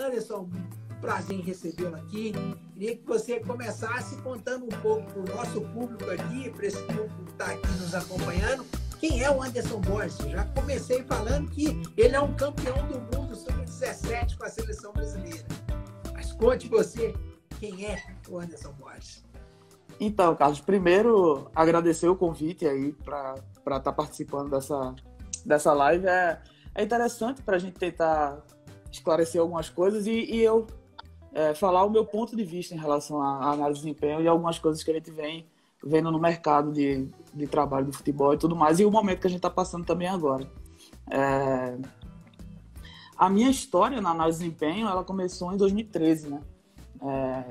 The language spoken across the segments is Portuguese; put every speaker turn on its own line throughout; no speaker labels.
Anderson, prazer em recebê-lo aqui. Queria que você começasse contando um pouco para o nosso público aqui, para esse público que está aqui nos acompanhando, quem é o Anderson Borges. Já comecei falando que ele é um campeão do mundo sub-17 com a seleção brasileira. Mas conte você, quem é o Anderson Borges?
Então, Carlos, primeiro agradecer o convite aí para estar participando dessa live. É interessante para a gente tentar esclarecer algumas coisas e eu falar o meu ponto de vista em relação à análise de desempenho e algumas coisas que a gente vem vendo no mercado de trabalho do futebol e tudo mais, e o momento que a gente está passando também agora. A minha história na análise de desempenho, ela começou em 2013, né?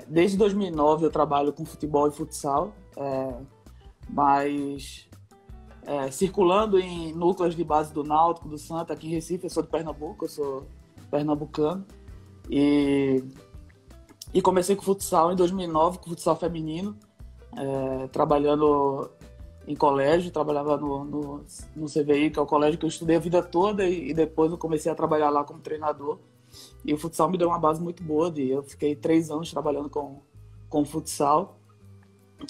Desde 2009 eu trabalho com futebol e futsal, mas circulando em núcleos de base do Náutico, do Santa, aqui em Recife. Eu sou de Pernambuco, eu sou pernambucano, e comecei com futsal em 2009, com futsal feminino, trabalhando em colégio. Trabalhava no CVI, que é o colégio que eu estudei a vida toda, e depois eu comecei a trabalhar lá como treinador. E o futsal me deu uma base muito boa. Eu fiquei 3 anos trabalhando com futsal,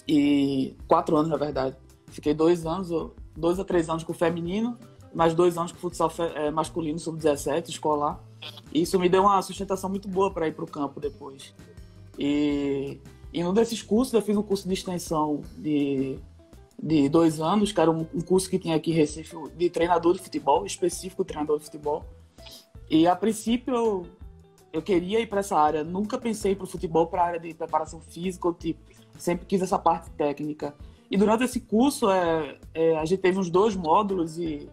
e 4 anos, na verdade. Fiquei 2 a 3 anos com o feminino, mais 2 anos com futsal masculino, sub-17, escolar. E isso me deu uma sustentação muito boa para ir para o campo depois. E em um desses cursos, eu fiz um curso de extensão de 2 anos, que era um curso que tinha aqui em Recife, de treinador de futebol, específico treinador de futebol. E a princípio eu queria ir para essa área, nunca pensei para o futebol, para a área de preparação física, sempre quis essa parte técnica. E durante esse curso a gente teve uns 2 módulos e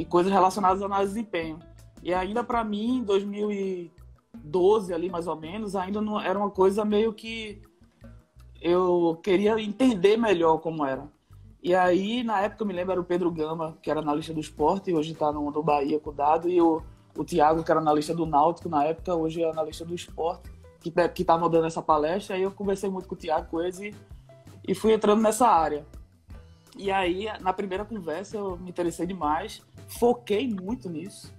coisas relacionadas à análise de desempenho. E ainda para mim, em 2012 ali mais ou menos, ainda não era uma coisa meio que eu queria entender melhor como era. E aí, na época, eu me lembro, era o Pedro Gama, que era analista do esporte, e hoje está no Bahia com o Dado, e o Thiago, que era analista do Náutico na época, hoje é analista do esporte, que estava dando essa palestra. Aí eu conversei muito com o Thiago, com eles, e fui entrando nessa área. E aí, na primeira conversa, eu me interessei demais, foquei muito nisso.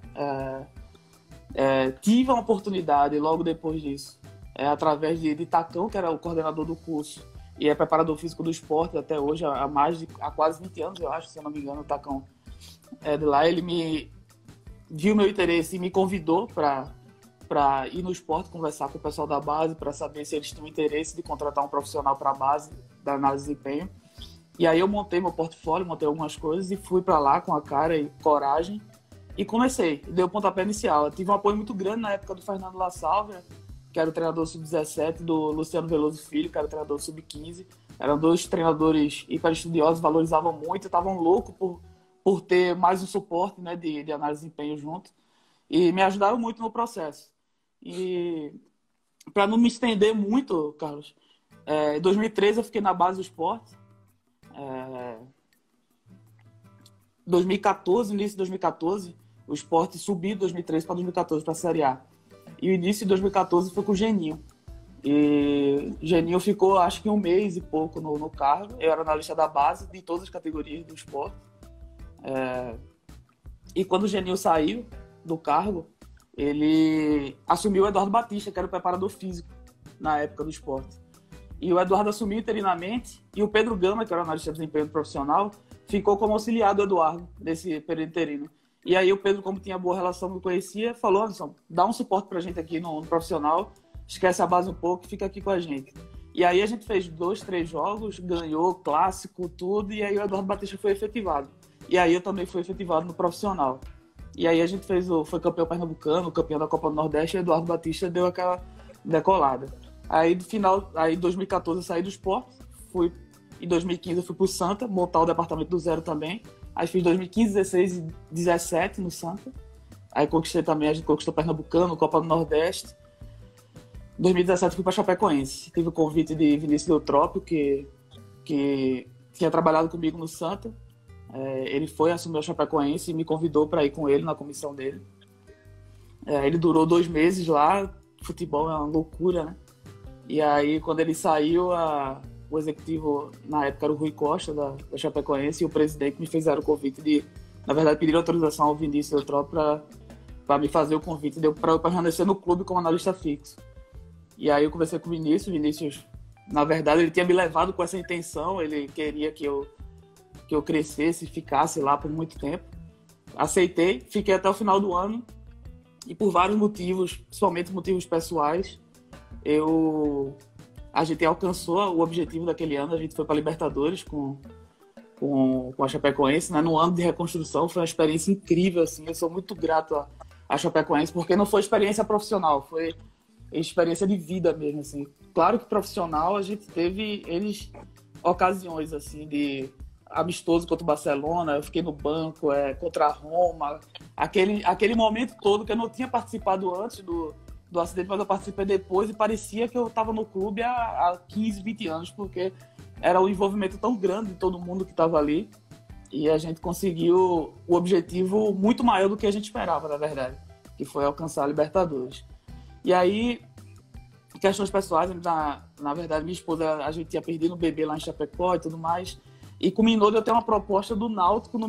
Tive uma oportunidade logo depois disso, através de Tacão, que era o coordenador do curso, e é preparador físico do esporte até hoje, há quase 20 anos, eu acho, se eu não me engano, o Tacão de lá. Ele viu meu interesse e me convidou para ir no esporte, conversar com o pessoal da base, para saber se eles tinham interesse de contratar um profissional para a base da análise de desempenho. E aí eu montei meu portfólio, montei algumas coisas e fui para lá com a cara e coragem e comecei. Dei o pontapé inicial. Eu tive um apoio muito grande na época do Fernando La Sálvia, que era o treinador sub-17, do Luciano Veloso Filho, que era o treinador sub-15. Eram 2 treinadores hiper estudiosos, valorizavam muito, estavam loucos por ter mais um suporte, né, de análise de desempenho junto. E me ajudaram muito no processo. E para não me estender muito, Carlos, em 2013 eu fiquei na base do esporte. 2014, início de 2014, o esporte subiu de 2013 para 2014 para a Série A. E o início de 2014 foi com o Geninho. E o Geninho ficou, acho que 1 mês e pouco no cargo. Eu era analista da base de todas as categorias do esporte. E quando o Geninho saiu do cargo, ele assumiu o Eduardo Batista, que era o preparador físico na época do esporte. E o Eduardo assumiu interinamente, e o Pedro Gama, que era analista de desempenho profissional, ficou como auxiliar do Eduardo nesse período interino. E aí o Pedro, como tinha boa relação, me conhecia, falou: Anderson, dá um suporte pra gente aqui no profissional, esquece a base um pouco e fica aqui com a gente. E aí a gente fez 2, 3 jogos, ganhou clássico, tudo, e aí o Eduardo Batista foi efetivado. E aí eu também fui efetivado no profissional. E aí a gente foi campeão pernambucano, campeão da Copa do Nordeste, e o Eduardo Batista deu aquela decolada. Aí no final, em 2014 eu saí do esporte, em 2015 eu fui pro Santa, montar o departamento do zero também. Aí fiz 2015, 16 e 17 no Santa. Aí a gente conquistou Pernambucano, Copa do Nordeste. Em 2017 fui para Chapecoense. Tive o convite de Vinícius Eutrópio, que tinha trabalhado comigo no Santa. Ele assumiu a Chapecoense e me convidou para ir com ele na comissão dele. Ele durou 2 meses lá. Futebol é uma loucura, né? E aí, quando ele saiu, o executivo, na época, era o Rui Costa, da Chapecoense, e o presidente me fizeram o convite de, na verdade, pedir autorização ao Vinícius Eutrópio para me fazer o convite, deu para eu permanecer no clube como analista fixo. E aí eu conversei com o Vinícius, na verdade, ele tinha me levado com essa intenção, ele queria que eu crescesse e ficasse lá por muito tempo. Aceitei, fiquei até o final do ano, e por vários motivos, principalmente motivos pessoais, a gente alcançou o objetivo daquele ano, a gente foi para a Libertadores com a Chapecoense, né? No ano de reconstrução, foi uma experiência incrível, assim, eu sou muito grato à Chapecoense, porque não foi experiência profissional, foi experiência de vida mesmo, assim. Claro que profissional, a gente teve ocasiões, assim, de amistoso contra o Barcelona, eu fiquei no banco, contra a Roma, aquele momento todo que eu não tinha participado antes do acidente, mas eu participei depois e parecia que eu estava no clube há 15, 20 anos, porque era um envolvimento tão grande de todo mundo que estava ali, e a gente conseguiu o objetivo muito maior do que a gente esperava, na verdade, que foi alcançar a Libertadores. E aí, questões pessoais, na verdade, minha esposa, a gente tinha perdido um bebê lá em Chapecó e tudo mais, e culminou de eu ter uma proposta do Náutico na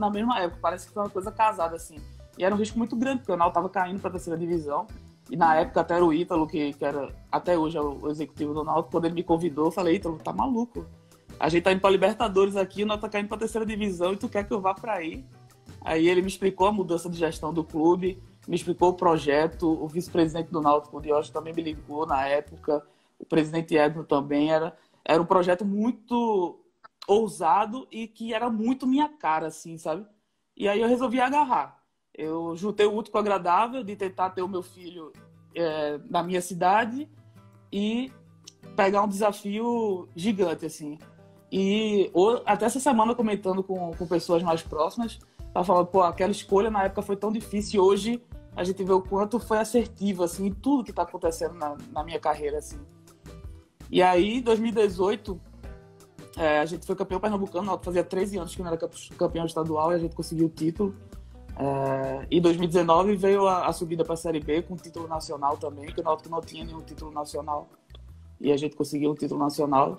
mesma época, parece que foi uma coisa casada, assim. E era um risco muito grande, porque o Náutico estava caindo para a terceira divisão, e na época até era o Ítalo, que era, até hoje é o executivo do Náutico, quando ele me convidou, eu falei, Ítalo, tá maluco? A gente tá indo para Libertadores aqui, o Náutico tá caindo para a terceira divisão, e tu quer que eu vá para aí? Aí ele me explicou a mudança de gestão do clube, me explicou o projeto, o vice-presidente do Náutico, o Diógenes, também me ligou na época, o presidente Edno também, era um projeto muito ousado e que era muito minha cara, assim, sabe? E aí eu resolvi agarrar. Eu juntei o útil com o agradável de tentar ter o meu filho na minha cidade e pegar um desafio gigante, assim. E até essa semana, comentando com pessoas mais próximas, ela falando, pô, aquela escolha na época foi tão difícil e hoje a gente vê o quanto foi assertivo, assim, em tudo que tá acontecendo na minha carreira, assim. E aí, em 2018, a gente foi campeão pernambucano, fazia 13 anos que não era campeão estadual e a gente conseguiu o título. Em 2019 veio a subida para a Série B com título nacional também, que o Náutico não tinha nenhum título nacional. E a gente conseguiu um título nacional.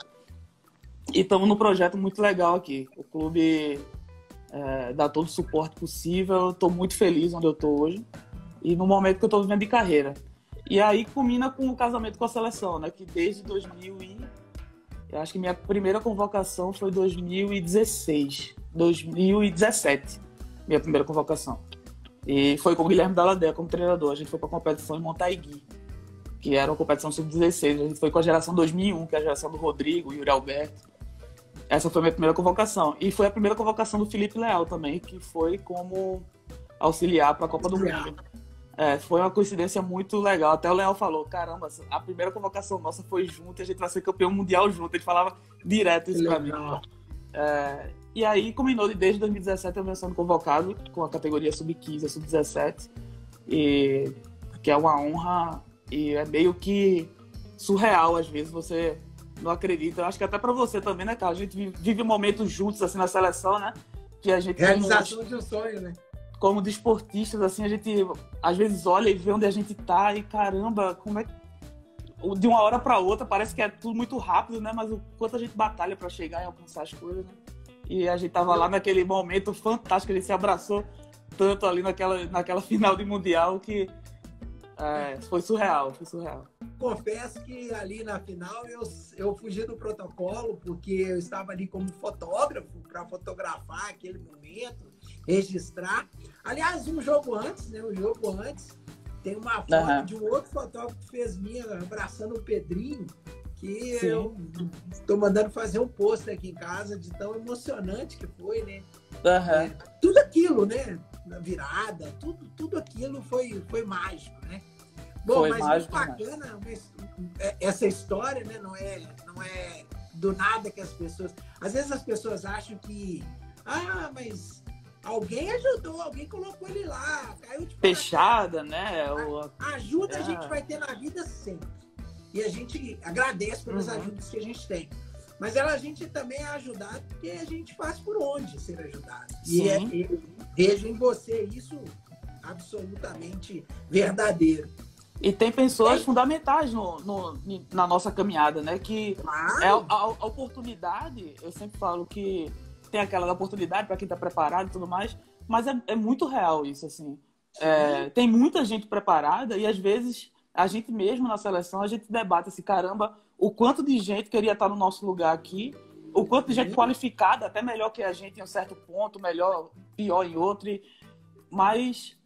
E estamos num projeto muito legal aqui. O clube dá todo o suporte possível. Estou muito feliz onde eu estou hoje. E no momento que eu estou vivendo de carreira. E aí culmina com o casamento com a seleção, né? Que desde 2000 eu acho que minha primeira convocação foi 2017. Minha primeira convocação. E foi com o Guilherme Dalladé como treinador. A gente foi para a competição em Montaigui, que era uma competição sub-16. A gente foi com a geração 2001, que é a geração do Rodrigo, Yuri Alberto. Essa foi a minha primeira convocação. E foi a primeira convocação do Felipe Leal também, que foi como auxiliar para a Copa do Mundo. Foi uma coincidência muito legal. Até o Leal falou, caramba, a primeira convocação nossa foi junto e a gente vai ser campeão mundial junto. Ele falava direto isso para mim. E aí, combinou de desde 2017 eu venho sendo convocado com a categoria sub-15 e sub-17, que é uma honra e é meio que surreal, às vezes, você não acredita. Eu acho que até para você também, né, cara? A gente vive momentos juntos, assim, na seleção, né? Que a gente...
Realização de um sonho, né?
Como desportistas, assim, a gente às vezes olha e vê onde a gente tá e, caramba, como é que... De uma hora para outra, parece que é tudo muito rápido, né? Mas o quanto a gente batalha para chegar e alcançar as coisas, né? E a gente tava lá naquele momento fantástico, ele se abraçou tanto ali naquela final de Mundial que foi surreal.
Confesso que ali na final eu fugi do protocolo, porque eu estava ali como fotógrafo para fotografar aquele momento, registrar. Aliás, um jogo antes, tem uma foto de um outro fotógrafo que fez minha abraçando o Pedrinho, que Sim. eu estou mandando fazer um pôster aqui em casa de tão emocionante que foi, né? Tudo aquilo, né? Na virada, tudo aquilo foi mágico, né? Bom, foi mas mágico, muito bacana essa história, né? Não é do nada que as pessoas... Às vezes as pessoas acham que... mas alguém ajudou, alguém colocou ele lá, caiu de
fechada, né?
A ajuda a gente vai ter na vida sempre. E a gente agradece pelas ajudas que a gente tem. Mas a gente também é ajudado porque a gente faz por onde ser ajudado. E vejo em você isso absolutamente verdadeiro.
E tem pessoas fundamentais na nossa caminhada, né? Que a oportunidade, eu sempre falo que tem aquela oportunidade para quem está preparado e tudo mais, mas é muito real isso, assim. tem muita gente preparada e às vezes a gente mesmo na seleção, a gente debate assim, caramba, o quanto de gente queria estar no nosso lugar aqui, o quanto de gente qualificada, até melhor que a gente em um certo ponto, melhor, pior em outro, mas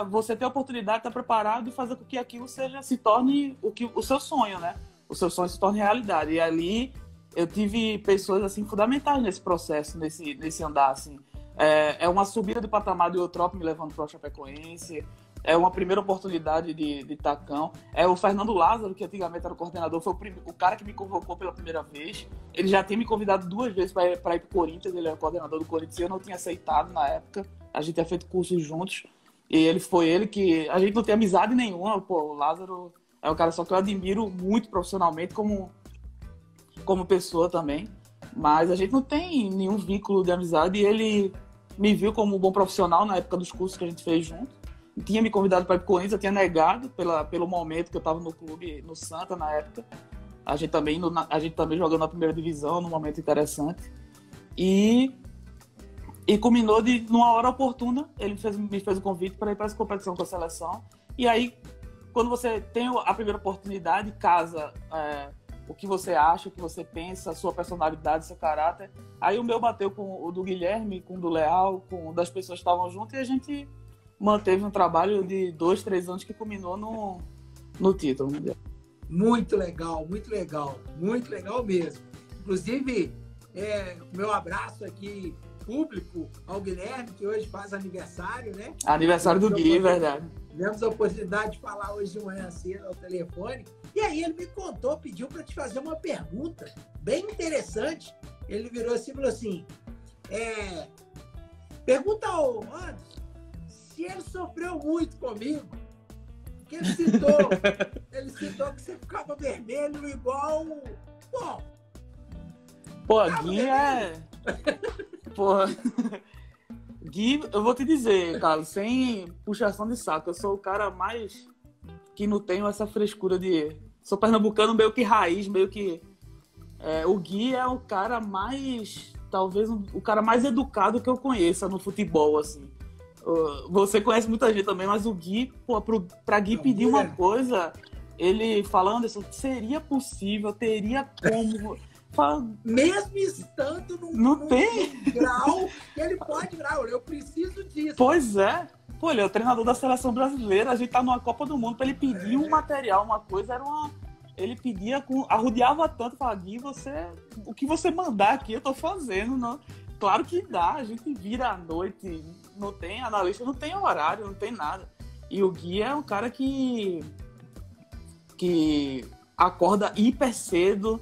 você ter a oportunidade de estar preparado e fazer com que aquilo se torne o seu sonho, né? O seu sonho se torne realidade. E ali eu tive pessoas assim fundamentais nesse processo, nesse andar, assim. É uma subida de patamar do Eutrópio me levando para o Chapecoense, é uma primeira oportunidade de Tacão. O Fernando Lázaro, que antigamente era o coordenador, foi o cara que me convocou pela primeira vez. Ele já tinha me convidado 2 vezes para ir para o Corinthians, ele era coordenador do Corinthians e eu não tinha aceitado na época. A gente tinha feito cursos juntos e foi ele que... A gente não tem amizade nenhuma, pô, o Lázaro é um cara só que eu admiro muito profissionalmente como pessoa também, mas a gente não tem nenhum vínculo de amizade e ele me viu como um bom profissional na época dos cursos que a gente fez junto. Tinha me convidado para ir para o Corinthians, eu tinha negado pelo momento que eu estava no clube, no Santa, na época. A gente também jogando na primeira divisão, num momento interessante. E culminou numa hora oportuna, ele me fez o convite para ir para essa competição com a seleção. E aí, quando você tem a primeira oportunidade, casa o que você acha, o que você pensa, a sua personalidade, seu caráter. Aí o meu bateu com o do Guilherme, com o do Leal, com das pessoas que estavam junto, e a gente manteve um trabalho de 2, 3 anos que culminou no título mundial.
Muito legal, muito legal. Muito legal mesmo. Inclusive, meu abraço aqui público ao Guilherme, que hoje faz aniversário, né?
Aniversário do Gui, verdade.
Tivemos a oportunidade de falar hoje de manhã cedo ao telefone. E aí ele me contou, pediu para te fazer uma pergunta bem interessante. Ele virou assim e falou assim, pergunta ao Anderson se ele sofreu muito comigo. Porque ele citou que você ficava vermelho igual...
Pô, Gui Porra. Gui, eu vou te dizer, Carlos, sem puxação de saco, eu sou o cara mais que não tenho essa frescura de... Sou pernambucano meio que raiz, meio que... o Gui é o cara mais... Talvez o cara mais educado que eu conheça no futebol, assim. Você conhece muita gente também, mas o Gui, pô, pra Gui pedir uma coisa, ele falando isso, seria possível, teria como...
Mesmo estando num grau que ele pode virar, eu preciso disso.
Pois é. Pô, ele é o treinador da seleção brasileira, a gente tá numa Copa do Mundo, pra ele pedir um material, uma coisa, ele pedia, arrodeava tanto, falava, Gui, o que você mandar aqui eu tô fazendo, não... Claro que dá, a gente vira à noite, não tem analista, não tem horário, não tem nada. E o Gui é um cara que acorda hiper cedo,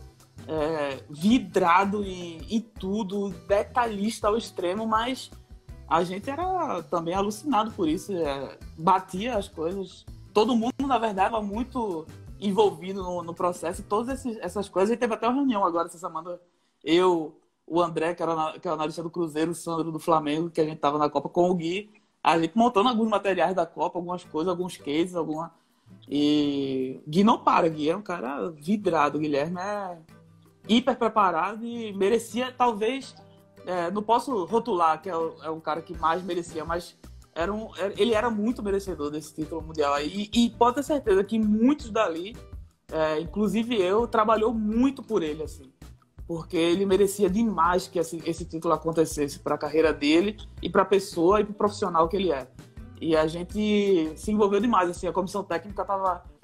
vidrado em tudo, detalhista ao extremo, mas a gente era também alucinado por isso, batia as coisas. Todo mundo, na verdade, estava muito envolvido no processo, todas essas coisas. A gente teve até uma reunião agora essa semana, o André, que era analista do Cruzeiro, o Sandro do Flamengo, que a gente tava na Copa com o Gui, a gente montando alguns materiais da Copa, algumas coisas, alguns cases, e Gui não para, Gui é um cara vidrado, o Guilherme é hiper preparado e merecia, talvez, não posso rotular que é um cara que mais merecia, mas ele era muito merecedor desse título mundial aí, e pode ter certeza que muitos dali, inclusive eu, trabalhou muito por ele, assim. Porque ele merecia demais que esse título acontecesse para a carreira dele e para a pessoa e para o profissional que ele é. E a gente se envolveu demais, assim, a comissão técnica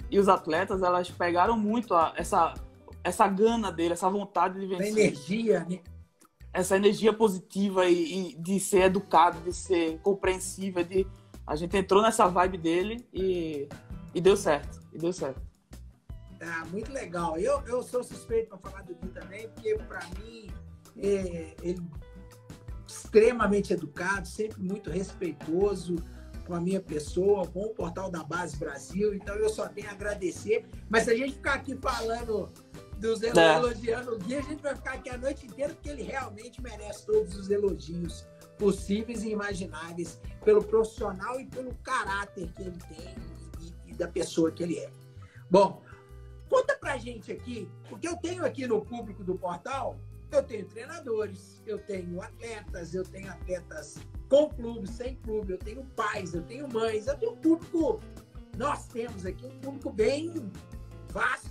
e os atletas, elas pegaram muito essa gana dele, essa vontade de vencer.
Essa energia, né?
Essa energia positiva e de ser educado, de ser compreensível. A gente entrou nessa vibe dele e deu certo.
Muito legal. Eu sou suspeito para falar do Gui também, porque para mim ele extremamente educado, sempre muito respeitoso com a minha pessoa, com o Portal da Base Brasil, então eu só tenho a agradecer. Mas se a gente ficar aqui falando elogiando o Gui, a gente vai ficar aqui a noite inteira, porque ele realmente merece todos os elogios possíveis e imagináveis pelo profissional e pelo caráter que ele tem e da pessoa que ele é. Bom, conta pra gente aqui, porque eu tenho aqui no público do portal Eu tenho treinadores, eu tenho atletas com clube, sem clube, eu tenho pais, eu tenho mães, eu tenho um público. Nós temos aqui um público bem vasto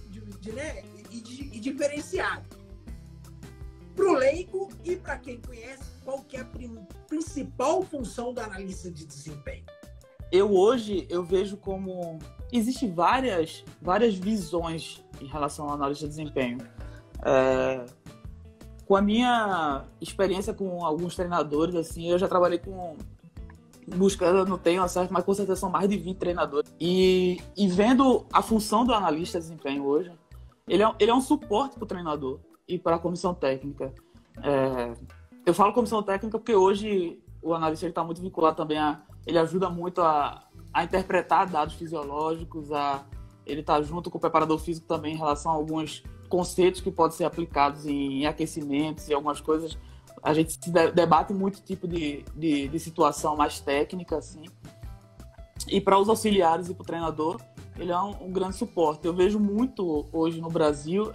né, e diferenciado. Para o leigo e para quem conhece, qual que é a principal função do analista de desempenho?
Hoje eu vejo como existem várias visões em relação ao analista de desempenho. Com a minha experiência com alguns treinadores, assim, eu já trabalhei buscando, não tenho acesso, mas com certeza são mais de 20 treinadores. E vendo a função do analista de desempenho hoje, ele é um suporte para o treinador e para a comissão técnica. Eu falo comissão técnica porque hoje o analista está muito vinculado também ele ajuda muito a interpretar dados fisiológicos, ele está junto com o preparador físico também em relação a alguns conceitos que podem ser aplicados em aquecimentos e algumas coisas. A gente se debate muito tipo de situação mais técnica, assim. E para os auxiliares e para o treinador, ele é um grande suporte. Eu vejo muito hoje no Brasil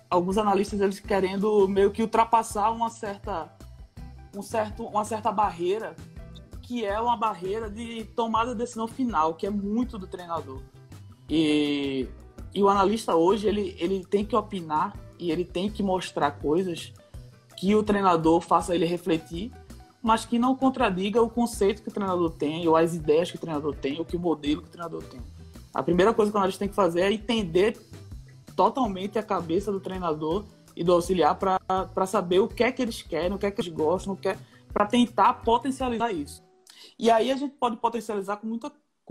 alguns analistas eles querendo meio que ultrapassar uma certa barreira, que é uma barreira de tomada de decisão final, que é muito do treinador. E o analista hoje, ele tem que opinar e ele tem que mostrar coisas que o treinador faça ele refletir, mas que não contradiga o conceito que o treinador tem, ou as ideias que o treinador tem, ou que o modelo que o treinador tem. A primeira coisa que o analista tem que fazer é entender totalmente a cabeça do treinador e do auxiliar para saber o que é que eles querem, o que é que eles gostam, para tentar potencializar isso. E aí a gente pode potencializar com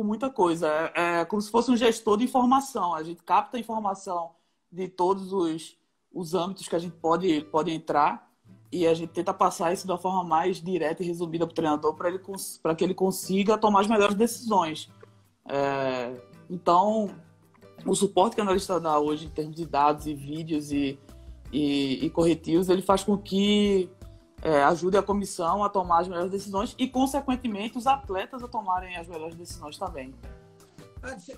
muita coisa. É como se fosse um gestor de informação. A gente capta a informação de todos os âmbitos que a gente pode entrar e a gente tenta passar isso da forma mais direta e resumida para o treinador para que ele consiga tomar as melhores decisões. Então, o suporte que o analista dá hoje em termos de dados e vídeos e corretivos, ele faz com que ajude a comissão a tomar as melhores decisões e, consequentemente, os atletas a tomarem as melhores decisões também.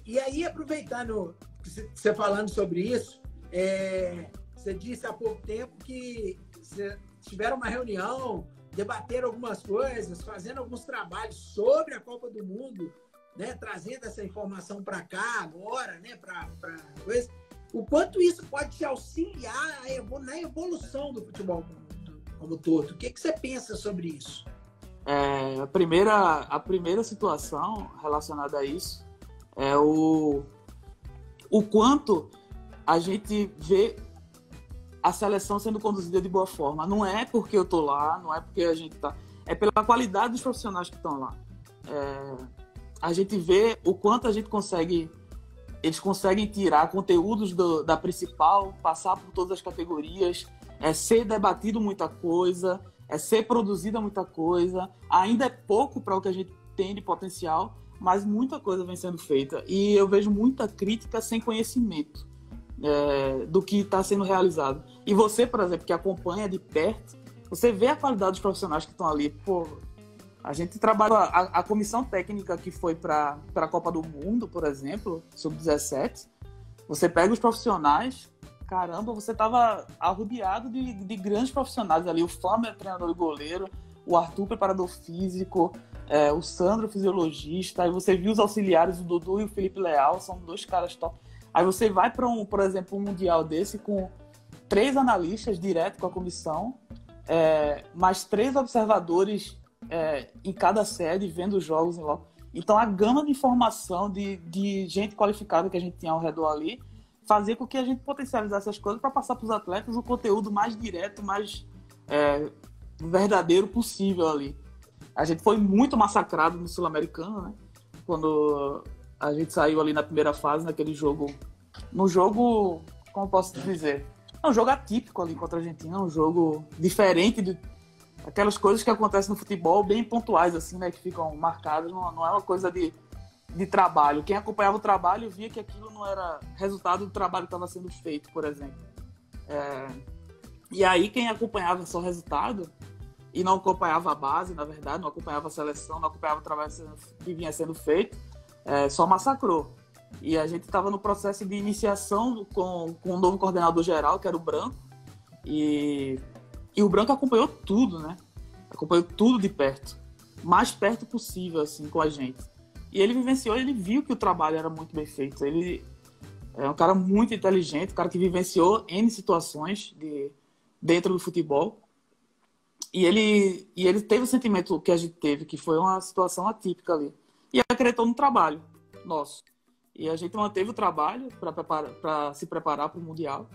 E aí, aproveitando você falando sobre isso, você disse há pouco tempo que tiveram uma reunião, debateram algumas coisas, fazendo alguns trabalhos sobre a Copa do Mundo, né, trazendo essa informação para cá agora, né, para coisa. O quanto isso pode te auxiliar na evolução do futebol como todo? O que você pensa sobre isso?
A primeira situação relacionada a isso é o quanto a gente vê a seleção sendo conduzida de boa forma. Não é porque eu tô lá, não é porque a gente tá... É pela qualidade dos profissionais que estão lá. A gente vê o quanto a gente consegue... Eles conseguem tirar conteúdos da principal, passar por todas as categorias, ser debatido muita coisa, ser produzida muita coisa. Ainda é pouco para o que a gente tem de potencial, mas muita coisa vem sendo feita. E eu vejo muita crítica sem conhecimento do que está sendo realizado. E você, por exemplo, que acompanha de perto, você vê a qualidade dos profissionais que estão ali. Pô, a gente trabalha... A comissão técnica que foi para a Copa do Mundo, por exemplo, sub-17, você pega os profissionais, caramba, você estava arrodeado de grandes profissionais ali. O Fábio, treinador e goleiro, o Arthur, preparador físico, o Sandro, fisiologista, aí você viu os auxiliares, o Dudu e o Felipe Leal, são dois caras top. Aí você vai para por exemplo, um mundial desse com 3 analistas direto com a comissão, mais 3 observadores em cada sede, vendo os jogos em loco. Então a gama de informação de gente qualificada que a gente tinha ao redor ali fazia com que a gente potencializasse essas coisas para passar para os atletas o conteúdo mais direto, mais verdadeiro possível ali. A gente foi muito massacrado no Sul-Americano, né? Quando a gente saiu ali na primeira fase, naquele jogo... No jogo, como posso dizer? É um jogo atípico ali contra a Argentina, um jogo diferente de aquelas coisas que acontecem no futebol, bem pontuais, assim, né? Que ficam marcadas, não é uma coisa de trabalho. Quem acompanhava o trabalho via que aquilo não era resultado do trabalho que estava sendo feito, por exemplo. E aí, quem acompanhava só o resultado e não acompanhava a base, na verdade, não acompanhava a seleção, não acompanhava o trabalho que vinha sendo feito, só massacrou. E a gente estava no processo de iniciação com um novo coordenador geral, que era o Branco, E o Branco acompanhou tudo, né? Acompanhou tudo de perto. Mais perto possível, assim, com a gente. E ele vivenciou, ele viu que o trabalho era muito bem feito. Ele é um cara muito inteligente, um cara que vivenciou N situações dentro do futebol. E ele teve o sentimento que a gente teve, que foi uma situação atípica ali. E acreditou no trabalho nosso. E a gente manteve o trabalho para se preparar para o Mundial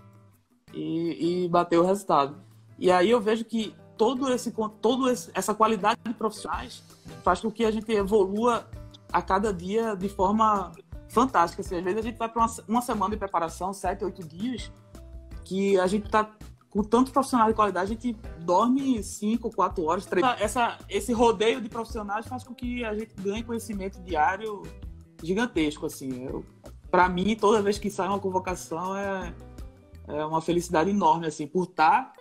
e bater o resultado. E aí eu vejo que toda essa qualidade de profissionais faz com que a gente evolua a cada dia de forma fantástica. Assim, às vezes a gente vai para uma semana de preparação, 7, 8 dias, que a gente está com tanto profissional de qualidade, a gente dorme 5, 4 horas, 3. Esse rodeio de profissionais faz com que a gente ganhe conhecimento diário gigantesco. Assim. Para mim, toda vez que sai uma convocação é uma felicidade enorme, assim, por estar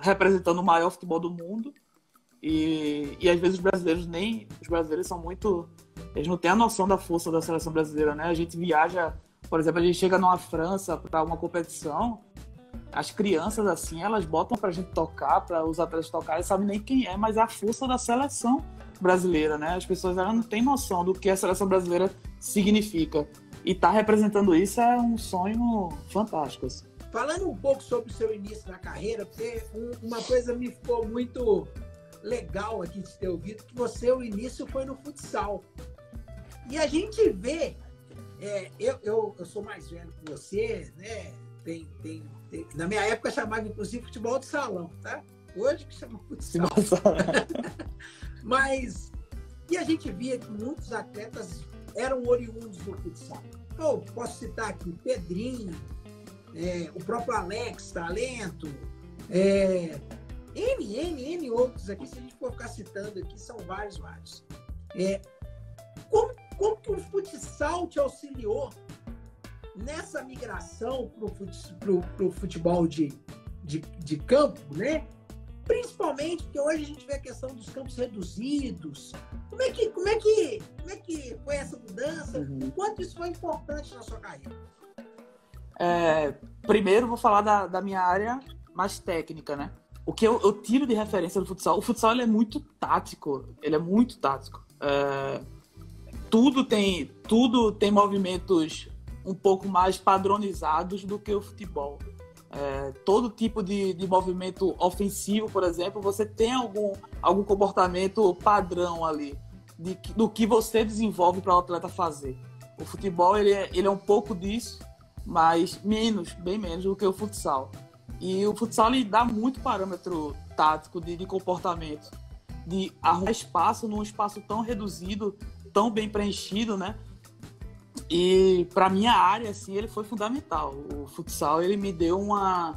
representando o maior futebol do mundo. E às vezes os brasileiros são muito... Eles não têm a noção da força da seleção brasileira, né? A gente viaja, por exemplo, a gente chega numa França para uma competição, as crianças, assim, elas botam pra gente tocar, para os atletas tocarem, sabem nem quem é, mas é a força da seleção brasileira, né? As pessoas elas não têm noção do que a seleção brasileira significa. E estar representando isso é um sonho fantástico, assim.
Falando um pouco sobre o seu início na carreira, porque uma coisa me ficou muito legal aqui de ter ouvido, que o início foi no futsal. E a gente vê, eu sou mais velho que você, né? Na minha época chamava inclusive futebol de salão, tá? Hoje que chama futsal. Mas, e a gente via que muitos atletas eram oriundos do futsal. Eu posso citar aqui Pedrinho, o próprio Alex, talento, N outros aqui, se a gente for ficar citando aqui, são vários. Como que o futsal te auxiliou nessa migração para o futebol de campo, né? Principalmente porque hoje a gente vê a questão dos campos reduzidos. Como é que foi essa mudança? O quanto isso foi importante na sua carreira?
Primeiro vou falar da minha área mais técnica, né? O que eu tiro de referência do futsal, o futsal ele é muito tático. Tudo tem movimentos um pouco mais padronizados do que o futebol. Todo tipo de movimento ofensivo, por exemplo, você tem algum comportamento padrão ali do que você desenvolve para o atleta fazer. O futebol ele é um pouco disso, mas bem menos do que o futsal. E o futsal ele dá muito parâmetro tático de comportamento, de arrumar espaço num espaço tão reduzido, tão bem preenchido, né? E para minha área, assim, ele foi fundamental. O futsal ele me deu uma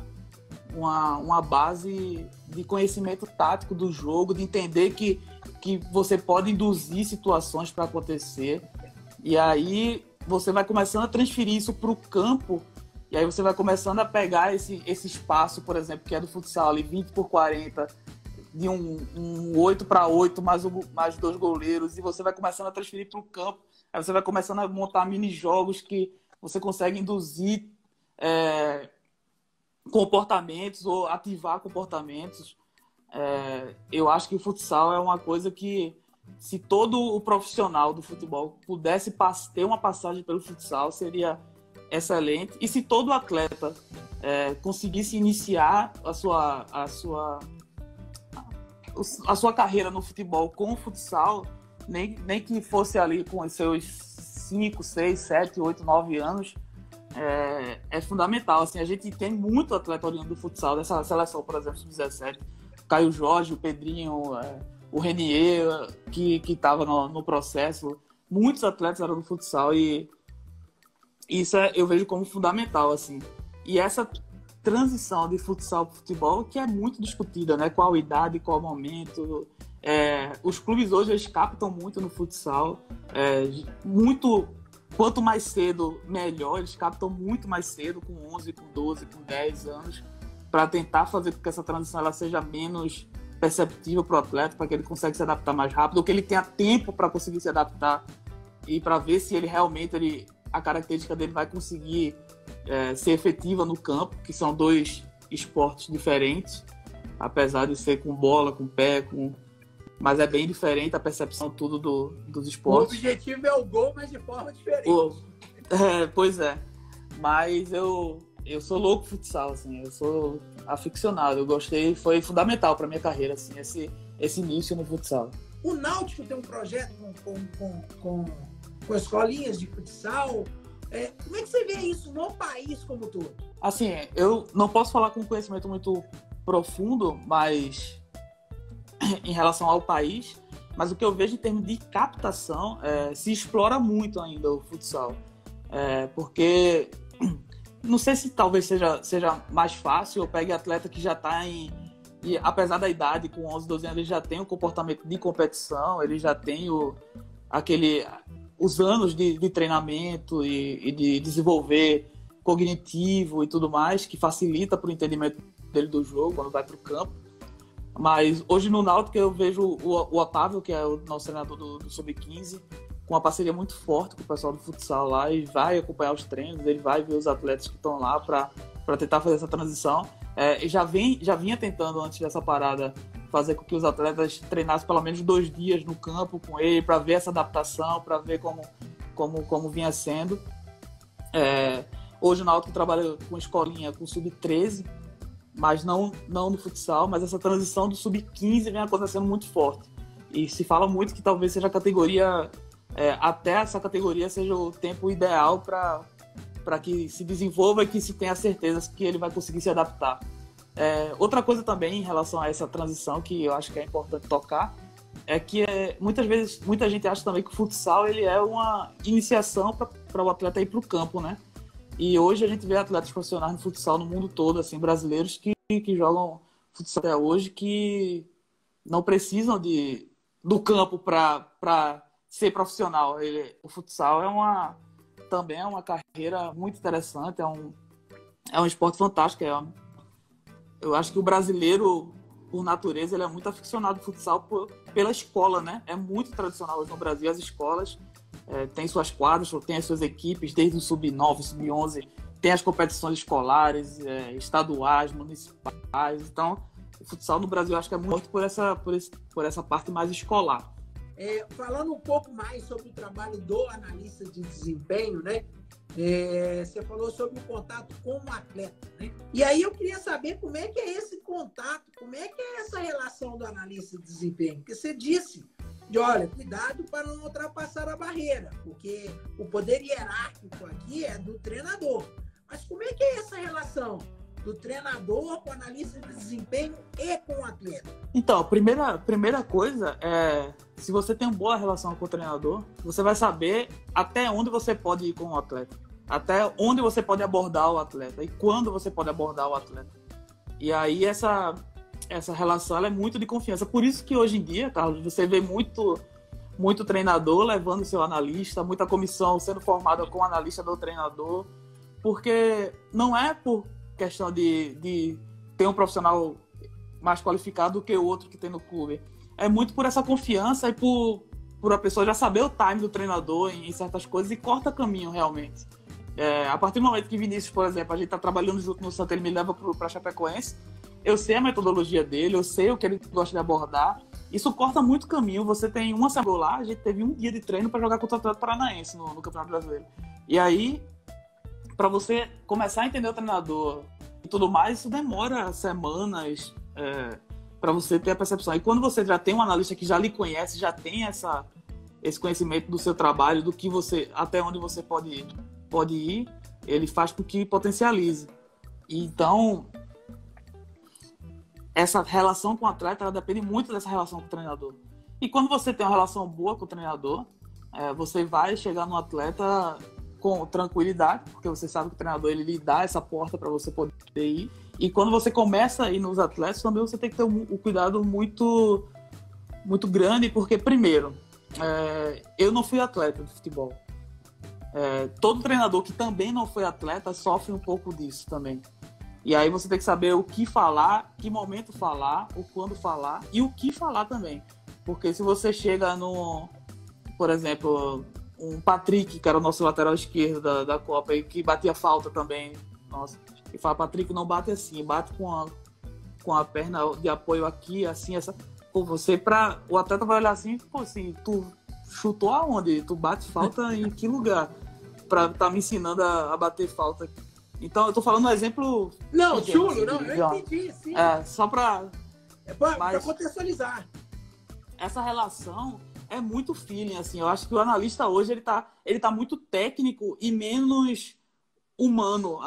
base de conhecimento tático do jogo, de entender que você pode induzir situações para acontecer. E aí você vai começando a transferir isso para o campo. E aí você vai começando a pegar esse espaço, por exemplo, que é do futsal, ali 20x40, de um 8x8, mais 2 goleiros, e você vai começando a transferir para o campo. Aí você vai começando a montar mini-jogos que você consegue induzir comportamentos ou ativar comportamentos. Eu acho que o futsal é uma coisa que, se todo o profissional do futebol pudesse ter uma passagem pelo futsal, seria excelente. E se todo atleta conseguisse iniciar a sua carreira no futebol com o futsal, nem que fosse ali com os seus 5, 6, 7, 8, 9 anos, é fundamental. Assim, a gente tem muito atleta oriundo do futsal, dessa seleção, por exemplo, sub-17. Caio Jorge, o Pedrinho, o Renier, que estava no processo. Muitos atletas eram do futsal e isso eu vejo como fundamental, assim. E essa transição de futsal para futebol que é muito discutida, né? Qual idade, qual momento. Os clubes hoje eles captam muito no futsal. Quanto mais cedo, melhor. Eles captam muito mais cedo, com 11, com 12, com 10 anos, para tentar fazer com que essa transição ela seja menos perceptível para o atleta, para que ele consiga se adaptar mais rápido, ou que ele tenha tempo para conseguir se adaptar e para ver se ele realmente a característica dele vai conseguir ser efetiva no campo, que são dois esportes diferentes, apesar de ser com bola, com pé, mas é bem diferente a percepção tudo dos
O
esportes.
objetivo é o gol, mas de forma diferente.
Pois é. Mas eu sou louco por futsal, assim, eu sou aficionado. Eu gostei, foi fundamental para minha carreira, assim, esse início no futsal.
O Náutico tem um projeto com escolinhas de futsal. Como é que você vê isso no país como todo?
Assim, eu não posso falar com conhecimento muito profundo, mas em relação ao país, mas o que eu vejo em termos de captação, se explora muito ainda o futsal. Porque não sei se talvez seja mais fácil, eu pegue atleta que já está e apesar da idade, com 11, 12 anos, ele já tem um comportamento de competição, ele já tem os anos de treinamento e de desenvolver cognitivo e tudo mais, que facilita para o entendimento dele do jogo, quando vai para o campo. Mas hoje no Náutico eu vejo o Otávio, que é o nosso treinador do Sub-15, com uma parceria muito forte com o pessoal do futsal lá, e vai acompanhar os treinos, ele vai ver os atletas que estão lá para tentar fazer essa transição. E já vinha tentando, antes dessa parada, fazer com que os atletas treinassem pelo menos 2 dias no campo com ele, para ver essa adaptação, para ver como vinha sendo. Hoje o Náutico trabalha com escolinha, com Sub-13, mas não no futsal, mas essa transição do Sub-15 vem acontecendo muito forte. E se fala muito que talvez seja a categoria, até essa categoria seja o tempo ideal para que se desenvolva e que se tenha certeza que ele vai conseguir se adaptar. Outra coisa também em relação a essa transição que eu acho que é importante tocar é que muitas vezes muita gente acha também que o futsal ele é uma iniciação para o atleta ir para o campo, né? E hoje a gente vê atletas profissionais no futsal no mundo todo, assim, brasileiros que jogam futsal até hoje, que não precisam do campo para ser profissional. O futsal também é uma carreira muito interessante, é um esporte fantástico. Eu acho que o brasileiro, por natureza, ele é muito aficionado ao futsal pela escola, né? É muito tradicional hoje no Brasil, as escolas têm suas quadras, têm as suas equipes, desde o Sub-9, Sub-11, tem as competições escolares, estaduais, municipais. Então, o futsal no Brasil eu acho que é muito por essa parte mais escolar.
Falando um pouco mais sobre o trabalho do analista de desempenho, né? Você falou sobre o contato com o atleta, né? E aí eu queria saber como é que é esse contato, como é que é essa relação do analista de desempenho. Porque você disse olha, cuidado para não ultrapassar a barreira, porque o poder hierárquico aqui é do treinador. Mas como é que é essa relação do treinador com o analista de desempenho e com o atleta?
Então, a primeira coisa é, se você tem uma boa relação com o treinador, você vai saber até onde você pode ir com o atleta, até onde você pode abordar o atleta e quando você pode abordar o atleta. E aí essa relação ela é muito de confiança. Por isso que hoje em dia, Carlos, você vê muito treinador levando seu analista, muita comissão sendo formada com o analista do treinador, porque não é por questão de ter um profissional mais qualificado do que o outro que tem no clube. É muito por essa confiança e por a pessoa já saber o time do treinador em certas coisas e corta caminho realmente. A partir do momento que Vinícius, por exemplo, a gente está trabalhando junto no Santa, ele me leva para Chapecoense, eu sei a metodologia dele, eu sei o que ele gosta de abordar. Isso corta muito caminho. Você tem uma semana lá, a gente teve um dia de treino para jogar contra o Atlético Paranaense no Campeonato Brasileiro. E aí, para você começar a entender o treinador e tudo mais, isso demora semanas para você ter a percepção. E quando você já tem um analista que já lhe conhece, já tem esse conhecimento do seu trabalho, do que até onde você pode ir, ele faz com que potencialize. Então, essa relação com o atleta, ela depende muito dessa relação com o treinador. E quando você tem uma relação boa com o treinador, você vai chegar no atleta com tranquilidade, porque você sabe que o treinador ele lhe dá essa porta para você poder ir. E quando você começa a ir nos atletas, também você tem que ter um cuidado muito, muito grande, porque, primeiro, eu não fui atleta de futebol. Todo treinador que também não foi atleta sofre um pouco disso também. E aí você tem que saber o que falar, que momento falar, o quando falar e o que falar também. Porque se você chega por exemplo, um Patrick, que era o nosso lateral esquerdo da Copa, e que batia falta também. Nossa, e fala, Patrick, não bate assim, bate com a perna de apoio aqui, assim, essa. Pô, o atleta vai olhar assim, pô, assim, tu chutou aonde? Tu bate falta em que lugar? Pra tá me ensinando a bater falta. Então, eu tô falando um exemplo...
Não, chulo, não, eu entendi, sim.
Só pra...
Pra contextualizar.
Essa relação é muito feeling, assim. Eu acho que o analista hoje, ele tá muito técnico e menos humano.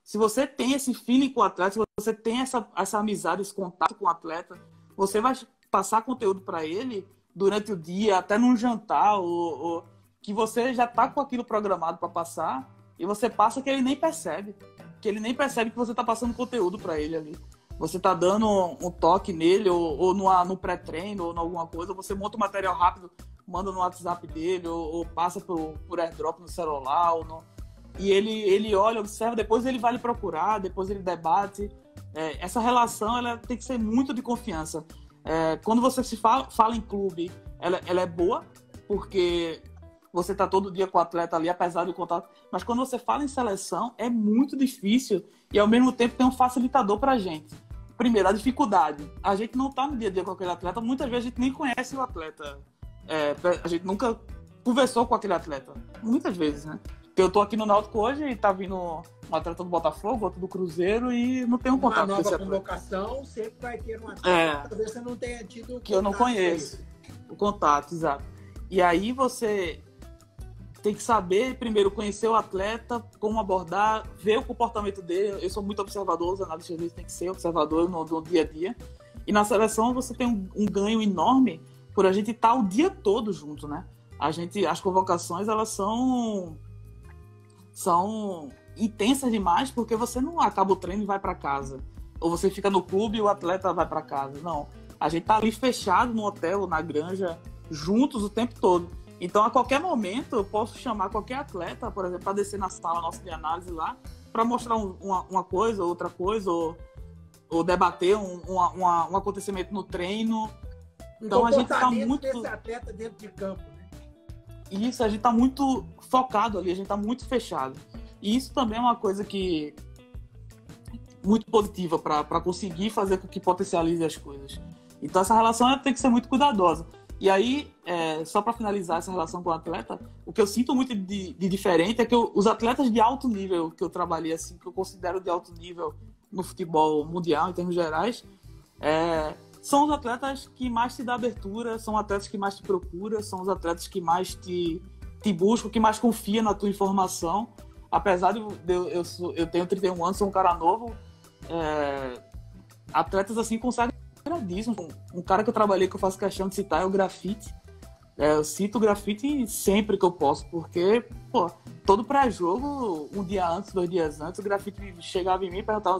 Se você tem esse feeling com o atleta, se você tem essa amizade, esse contato com o atleta, você vai passar conteúdo para ele durante o dia, até num jantar, ou que você já tá com aquilo programado para passar, e você passa que ele nem percebe. Que ele nem percebe que você tá passando conteúdo para ele ali. Você tá dando um toque nele, ou no pré-treino, ou em alguma coisa, você monta um material rápido, manda no WhatsApp dele, ou passa por airdrop no celular, e ele olha, observa, depois ele vai lhe procurar, depois ele debate. Essa relação ela tem que ser muito de confiança. Quando você se fala em clube, ela é boa, porque você está todo dia com o atleta ali, apesar do contato. Mas quando você fala em seleção, é muito difícil e, ao mesmo tempo, tem um facilitador para a gente. Primeiro, a dificuldade. A gente não está no dia a dia com aquele atleta. Muitas vezes a gente nem conhece o atleta. A gente nunca conversou com aquele atleta. Muitas vezes, né? Porque eu tô aqui no Náutico hoje e tá vindo um atleta do Botafogo, outro do Cruzeiro e não tenho contato com esse atleta.
Uma nova convocação, sempre vai ter um atleta, talvez você não tenha tido
que eu não conheço. O contato, exato. E aí você tem que saber, primeiro, conhecer o atleta, como abordar, ver o comportamento dele. Eu sou muito observador, os analistas têm que ser observador no dia a dia. E na seleção você tem um ganho enorme por a gente estar o dia todo junto, né? As convocações, elas são intensas demais, porque você não acaba o treino e vai para casa. Ou você fica no clube e o atleta vai para casa. Não. A gente tá ali fechado no hotel, na granja, juntos o tempo todo. Então, a qualquer momento, eu posso chamar qualquer atleta, por exemplo, para descer na sala nossa de análise lá, para mostrar uma coisa, outra coisa, ou debater um acontecimento no treino. Então, a gente tá muito...
desse atleta dentro de campo, né?
Isso, a gente tá muito focado ali, a gente tá muito fechado. E isso também é uma coisa que muito positiva para conseguir fazer com que potencialize as coisas. Então, essa relação tem que ser muito cuidadosa. E aí, só para finalizar essa relação com o atleta, o que eu sinto muito de diferente é que os atletas de alto nível que eu trabalhei, assim, que eu considero de alto nível no futebol mundial, em termos gerais, são os atletas que mais te dão abertura, são os atletas que mais te procuram, são os atletas que mais te buscam, que mais confiam na tua informação. Apesar de eu tenho 31 anos, sou um cara novo, atletas assim conseguem. Um cara que eu trabalhei, que eu faço questão de citar, é o Grafite. Eu cito o Grafite sempre que eu posso, porque, pô, todo pré-jogo, um dia antes, 2 dias antes, o Grafite chegava em mim e perguntava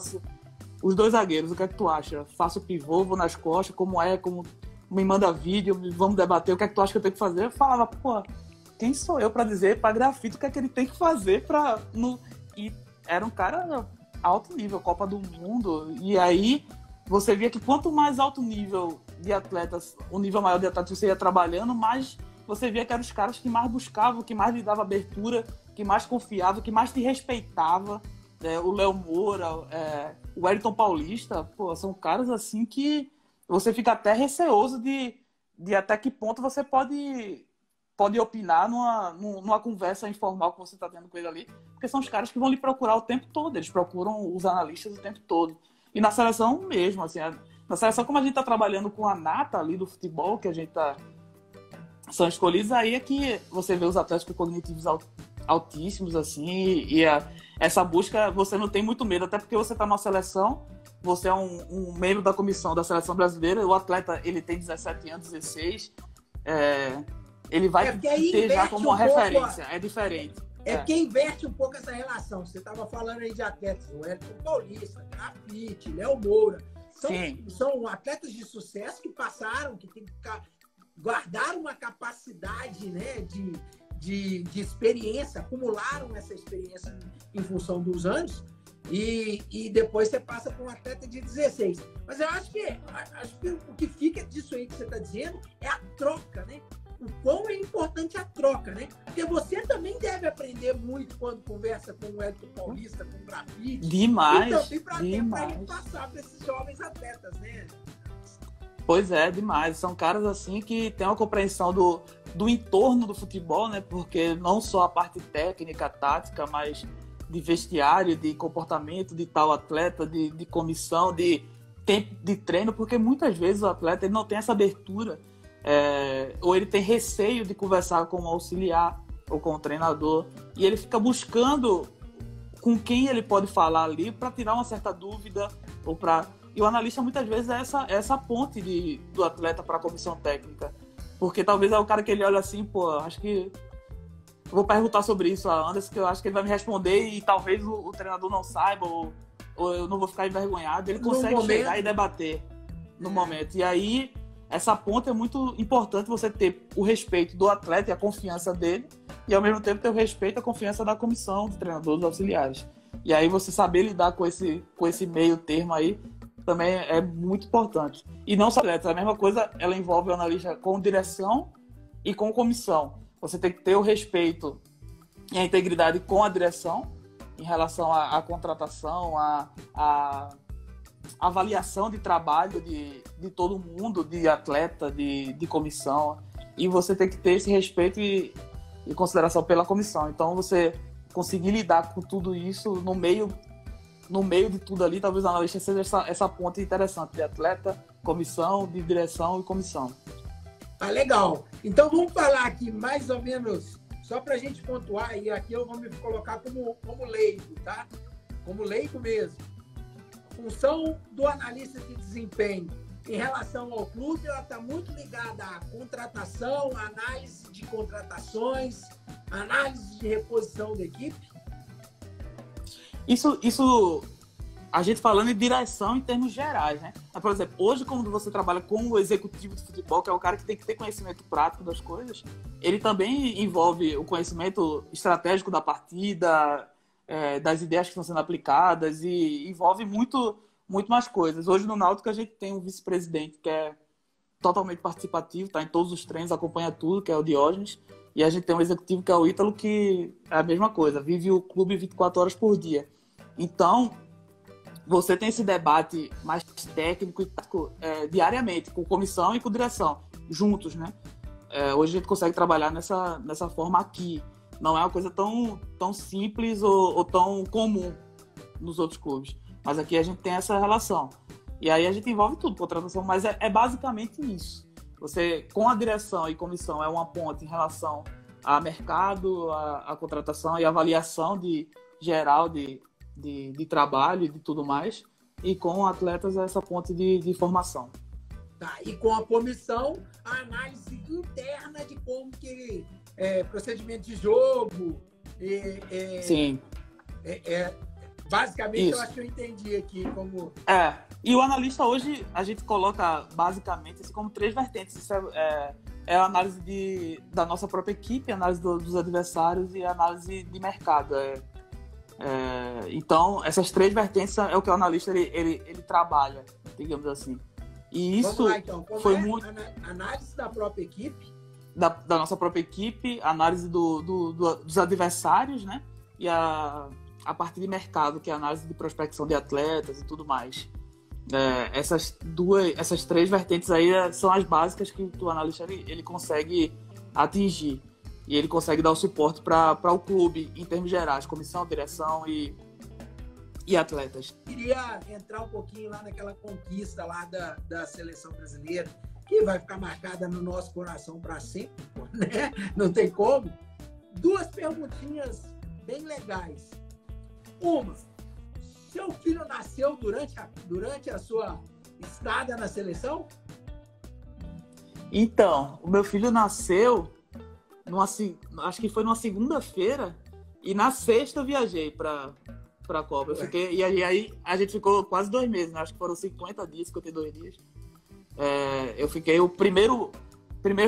os 2 zagueiros, o que é que tu acha? Faço pivô, vou nas costas, como me manda vídeo, vamos debater, o que é que tu acha que eu tenho que fazer? Eu falava, pô, quem sou eu pra dizer pra Grafite o que é que ele tem que fazer pra... E era um cara alto nível, Copa do Mundo, e aí... Você via que quanto mais alto nível de atletas, o nível maior de atletas você ia trabalhando, mais você via que eram os caras que mais buscavam, que mais lhe dava abertura, que mais confiava, que mais te respeitava. O Léo Moura, o Wellington Paulista, pô, são caras assim que você fica até receoso de até que ponto você pode opinar numa conversa informal que você está tendo com ele ali, porque são os caras que vão lhe procurar o tempo todo, eles procuram os analistas o tempo todo. E na seleção mesmo, assim, na seleção, como a gente está trabalhando com a nata ali do futebol, que a gente são escolhidos, aí é que você vê os atletas cognitivos altíssimos, assim, e essa busca, você não tem muito medo, até porque você está na seleção, você é um membro da comissão da seleção brasileira, o atleta, ele tem 17 anos, 16, ele vai ter já como uma referência, é diferente.
Porque inverte um pouco essa relação. Você estava falando aí de atletas, o Wellington Paulista, Grafite, Léo Moura. São atletas de sucesso que passaram, que guardaram uma capacidade, né, de experiência, acumularam essa experiência em função dos anos, e depois você passa para um atleta de 16. Mas eu acho que o que fica disso aí que você está dizendo é a troca, né? O quão é importante a troca, né? Porque você também deve aprender muito quando conversa com o Wellington Paulista, com o Grafite.
Demais,
E também para ele passar para esses jovens atletas, né?
Pois é, demais. São caras assim que têm uma compreensão do entorno do futebol, né? Porque não só a parte técnica, tática, mas de vestiário, de comportamento de tal atleta, de comissão, de tempo de treino, porque muitas vezes o atleta ele não tem essa abertura, ou ele tem receio de conversar com o auxiliar ou com o treinador, e ele fica buscando com quem ele pode falar ali para tirar uma certa dúvida, e o analista muitas vezes é essa ponte do atleta para a comissão técnica, porque talvez é o cara que ele olha assim, pô, acho que vou perguntar sobre isso a Anderson, que eu acho que ele vai me responder e talvez o treinador não saiba, ou eu não vou ficar envergonhado. Ele consegue chegar e debater no momento. E aí, essa ponta é muito importante, você ter o respeito do atleta e a confiança dele, e ao mesmo tempo ter o respeito e a confiança da comissão, do treinador, dos auxiliares. E aí, você saber lidar com esse meio termo aí, também é muito importante. E não só atleta, a mesma coisa, ela envolve o analista com direção e com comissão. Você tem que ter o respeito e a integridade com a direção em relação à contratação, à avaliação de trabalho de todo mundo, de atleta, de comissão. E você tem que ter esse respeito e consideração pela comissão. Então, você conseguir lidar com tudo isso no meio de tudo ali, talvez o analista seja essa ponte interessante de atleta, comissão, de direção e comissão.
Ah, legal. Então vamos falar aqui mais ou menos, só para a gente pontuar, e aqui eu vou me colocar como leigo, tá? Como leigo mesmo. A função do analista de desempenho em relação ao clube, ela está muito ligada à contratação, análise de contratações, análise de reposição da equipe.
Isso a gente falando em direção em termos gerais, né? Por exemplo, hoje, quando você trabalha com o executivo de futebol, que é o cara que tem que ter conhecimento prático das coisas, ele também envolve o conhecimento estratégico da partida, das ideias que estão sendo aplicadas, e envolve muito, muito mais coisas. Hoje, no Náutico, a gente tem um vice-presidente que é totalmente participativo, está em todos os treinos, acompanha tudo, que é o Diógenes, e a gente tem um executivo que é o Ítalo, que é a mesma coisa, vive o clube 24 horas por dia. Então, você tem esse debate mais técnico e tático diariamente, com comissão e com direção, juntos, né? Hoje a gente consegue trabalhar nessa forma aqui. Não é uma coisa tão simples ou tão comum nos outros clubes. Mas aqui a gente tem essa relação. E aí a gente envolve tudo, contratação, mas é basicamente isso. Você, com a direção e comissão, é uma ponte em relação a mercado, a contratação e avaliação geral de trabalho e de tudo mais, e com atletas essa ponte de formação.
Tá, e com a comissão, a análise interna de como que procedimento de jogo.
Sim.
Basicamente,
isso.
eu acho que eu entendi aqui como...
E o analista hoje, a gente coloca basicamente assim, como 3 vertentes. Isso é a análise da nossa própria equipe, a análise dos adversários e a análise de mercado. Então, essas 3 vertentes é o que o analista ele trabalha, digamos assim. E isso
Vamos lá, então.
foi muito...
Análise da própria equipe?
Da nossa própria equipe, análise dos adversários, né? E a parte de mercado, que é a análise de prospecção de atletas e tudo mais. Essas 3 vertentes aí são as básicas que o analista ele consegue atingir. E ele consegue dar o suporte para o clube, em termos gerais, comissão, direção e atletas.
Queria entrar um pouquinho lá naquela conquista lá da seleção brasileira, que vai ficar marcada no nosso coração para sempre, né? Não tem como. 2 perguntinhas bem legais. Uma, seu filho nasceu durante a sua estada na seleção?
Então, o meu filho nasceu... acho que foi numa segunda-feira, e na sexta eu viajei para a Copa. E aí a gente ficou quase 2 meses, né? Acho que foram 50 dias, 52 dias. Eu fiquei o primeiros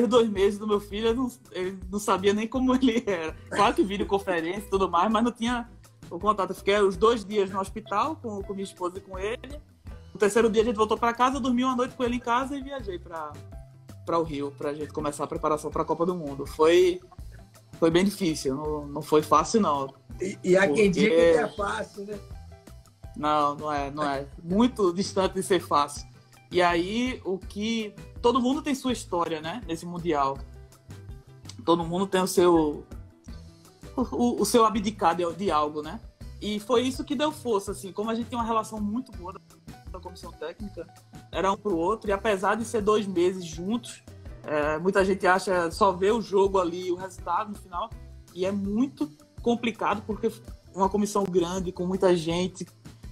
2 meses do meu filho, ele não sabia nem como ele era. Claro que videoconferência e tudo mais, mas não tinha o contato. Eu fiquei os 2 dias no hospital com minha esposa e com ele. No 3º dia a gente voltou para casa, dormi uma noite com ele em casa e viajei para para o Rio, para a gente começar a preparação para a Copa do Mundo. Foi bem difícil, não foi fácil, não.
E há quem diga que é fácil, né?
Não é. Muito distante de ser fácil. E aí, todo mundo tem sua história, né? Nesse Mundial. Todo mundo tem o seu abdicar de algo, né? E foi isso que deu força, assim. Como a gente tem uma relação muito boa da comissão técnica, era um pro outro. E apesar de ser 2 meses juntos, muita gente acha só ver o jogo ali, o resultado no final. E é muito complicado, porque uma comissão grande, com muita gente,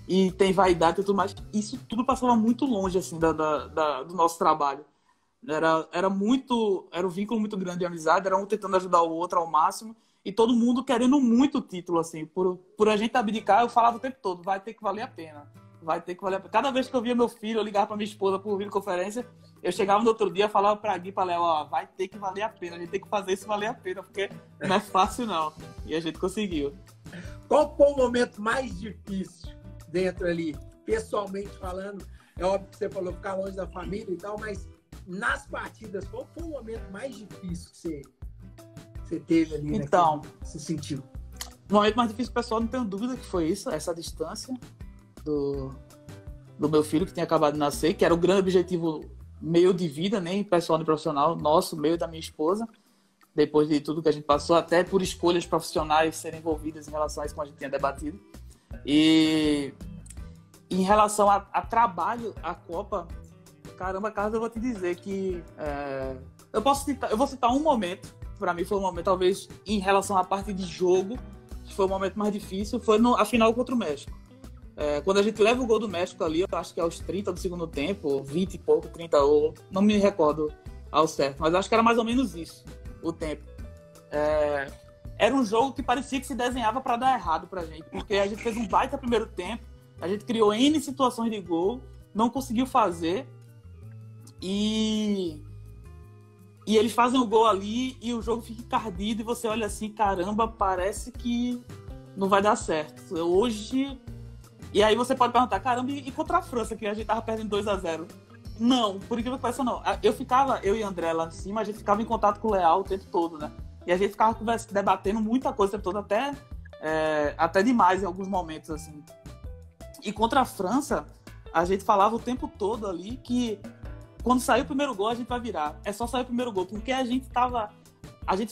e tem vaidade e tudo mais. Isso tudo passava muito longe, assim, do nosso trabalho. Era um vínculo muito grande de amizade, era um tentando ajudar o outro ao máximo, e todo mundo querendo muito o título, assim. Por a gente abdicar, eu falava o tempo todo, vai ter que valer a pena. Vai ter que valer a pena. Cada vez que eu via meu filho, eu ligava para minha esposa por videoconferência, eu chegava no outro dia, falava para Gui e para Léo, vai ter que valer a pena, a gente tem que fazer isso valer a pena, porque não é fácil, não. E a gente conseguiu.
Qual foi o momento mais difícil dentro ali, pessoalmente falando? É óbvio que você falou ficar longe da família e tal, mas nas partidas, qual foi o momento mais difícil que você teve ali?
Então,
você sentiu?
O momento mais difícil, pessoal, não tenho dúvida que foi isso, essa distância do meu filho, que tinha acabado de nascer, que era o grande objetivo meu de vida, nem pessoal nem profissional, nosso, meu e da minha esposa, depois de tudo que a gente passou, até por escolhas profissionais serem envolvidas em relação a isso, como a gente tinha debatido. E em relação a trabalho, a Copa, caramba, Carlos, eu vou te dizer que eu vou citar um momento, para mim foi um momento, talvez, em relação à parte de jogo, que foi o momento mais difícil, foi a final contra o México. Quando a gente leva o gol do México ali, eu acho que é aos 30 do segundo tempo, 20 e pouco, 30, ou não me recordo ao certo, mas acho que era mais ou menos isso, o tempo. Era um jogo que parecia que se desenhava para dar errado pra gente, porque a gente fez um baita primeiro tempo, a gente criou N situações de gol, não conseguiu fazer, e eles fazem o gol ali e o jogo fica encardido e você olha assim, caramba, parece que não vai dar certo. Hoje... E aí você pode perguntar, caramba, e contra a França, que a gente tava perdendo 2-0? Não, por incrível que pareça, não. Eu e André lá em cima, a gente ficava em contato com o Leal o tempo todo, né? E a gente ficava debatendo muita coisa o tempo todo, até demais em alguns momentos, assim. E contra a França, a gente falava o tempo todo ali que quando sair o primeiro gol, a gente vai virar. É só sair o primeiro gol, porque a gente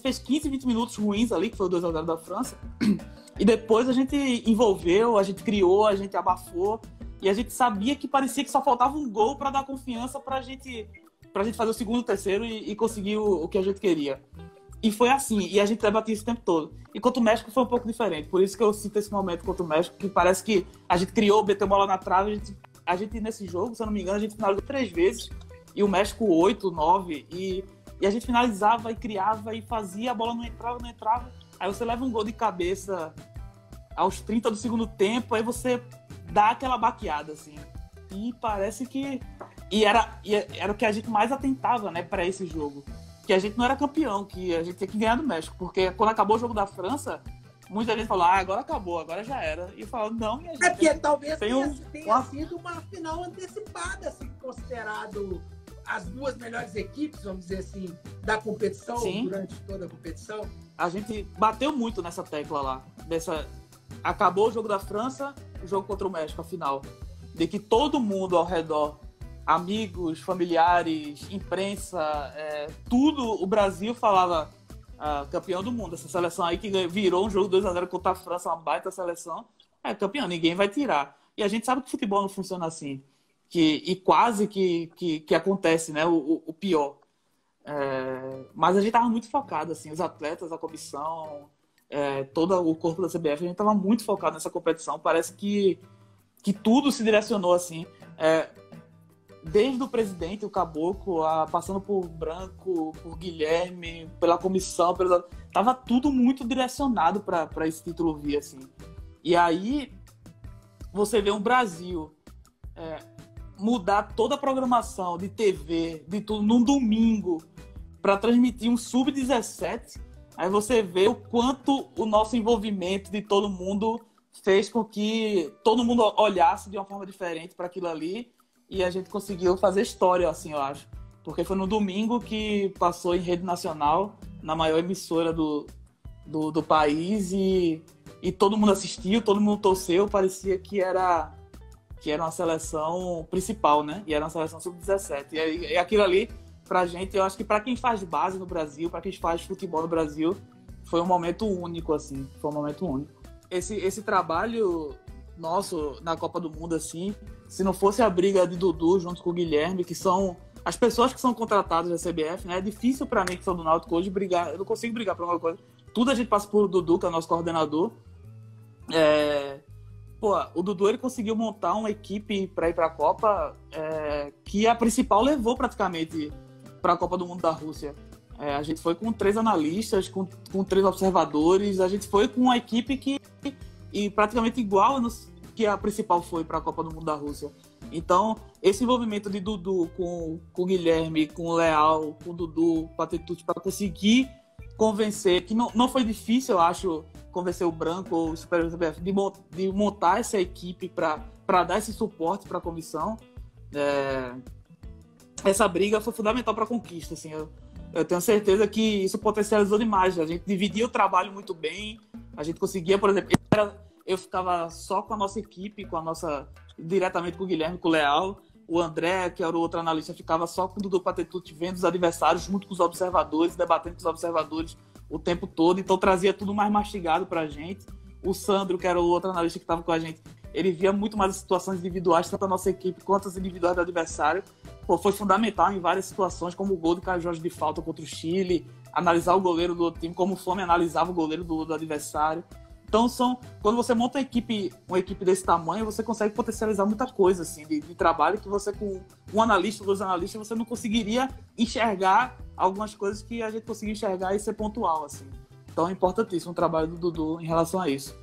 fez 15, 20 minutos ruins ali, que foi o 2-0 da França, e depois a gente envolveu, a gente criou, a gente abafou, e a gente sabia que parecia que só faltava um gol para dar confiança pra gente fazer o segundo, o terceiro e conseguir o que a gente queria. E foi assim, e a gente debatia isso o tempo todo. E contra o México foi um pouco diferente, por isso que eu sinto esse momento contra o México, que parece que a gente criou, meteu bola na trave, a gente nesse jogo, se eu não me engano, a gente finalizou 3 vezes, e o México 8, 9, e a gente finalizava e criava e fazia, a bola não entrava. Aí você leva um gol de cabeça aos 30 do segundo tempo, aí você dá aquela baqueada, assim. E parece que... E era o que a gente mais atentava, né, para esse jogo. Que a gente não era campeão, que a gente tinha que ganhar do México. Porque quando acabou o jogo da França, muita gente falou, agora acabou, agora já era. E eu falava, não, minha gente...
porque talvez tenha sido uma final antecipada, assim, considerado as 2 melhores equipes, vamos dizer assim, da competição. Sim. Durante toda a competição.
A gente bateu muito nessa tecla lá. Acabou o jogo da França, o jogo contra o México, a final. De que todo mundo ao redor, amigos, familiares, imprensa, tudo, o Brasil falava campeão do mundo. Essa seleção aí que virou um jogo 2-0 contra a França, uma baita seleção, campeão, ninguém vai tirar. E a gente sabe que o futebol não funciona assim. E quase que acontece, né, o pior. Mas a gente estava muito focado, assim, os atletas, a comissão, todo o corpo da CBF, a gente estava muito focado nessa competição. Parece que tudo se direcionou assim, desde o presidente, o Caboclo, passando por Branco, por Guilherme, pela comissão, tava tudo muito direcionado para esse título vir, assim. E aí você vê um Brasil mudar toda a programação de TV, de tudo, num domingo, para transmitir um Sub-17. Aí você vê o quanto o nosso envolvimento de todo mundo fez com que todo mundo olhasse de uma forma diferente para aquilo ali, e a gente conseguiu fazer história, assim, eu acho. porque foi no domingo que passou em rede nacional, na maior emissora do país, e todo mundo assistiu, todo mundo torceu, parecia que era uma seleção principal, né? E era uma seleção sub-17. E aquilo ali, pra gente, eu acho que pra quem faz base no Brasil, pra quem faz futebol no Brasil, foi um momento único, assim. Foi um momento único. Esse trabalho nosso na Copa do Mundo, assim, se não fosse a briga de Dudu junto com o Guilherme, que são as pessoas que são contratadas da CBF, né? É difícil pra mim, que sou do Náutico hoje, brigar. Eu não consigo brigar por uma coisa. Tudo a gente passa por Dudu, que é o nosso coordenador. O Dudu, ele conseguiu montar uma equipe para ir para a Copa, que a principal levou praticamente para a Copa do Mundo da Rússia. A gente foi com 3 analistas, com 3 observadores, a gente foi com uma equipe e praticamente igual que a principal foi para a Copa do Mundo da Rússia. Então, esse envolvimento de Dudu com o Guilherme, com o Leal, com o Dudu, Patetucci, para conseguir convencer, que não foi difícil, eu acho, convencer o Branco ou o Superior CBF de montar essa equipe para dar esse suporte para a comissão. Essa briga foi fundamental para a conquista. Assim, eu tenho certeza que isso potencializou demais. A gente dividia o trabalho muito bem, a gente conseguia, por exemplo, eu ficava só com a nossa equipe, diretamente com o Guilherme, com o Leal. O André, que era o outro analista, ficava só com o Dudu Patetucci vendo os adversários, junto com os observadores, debatendo com os observadores o tempo todo. Então trazia tudo mais mastigado pra gente. O Sandro, que era o outro analista que estava com a gente, ele via muito mais as situações individuais, tanto da nossa equipe quanto as individuais do adversário. Foi fundamental em várias situações, como o gol do Caio Jorge de falta contra o Chile, analisar o goleiro do outro time, como o Fome analisava o goleiro do adversário. Então, quando você monta uma equipe desse tamanho, você consegue potencializar muita coisa assim, de trabalho que você, com um analista, 2 analistas, você não conseguiria enxergar algumas coisas que a gente conseguia enxergar e ser pontual. Assim. Então, é importantíssimo o trabalho do Dudu em relação a isso.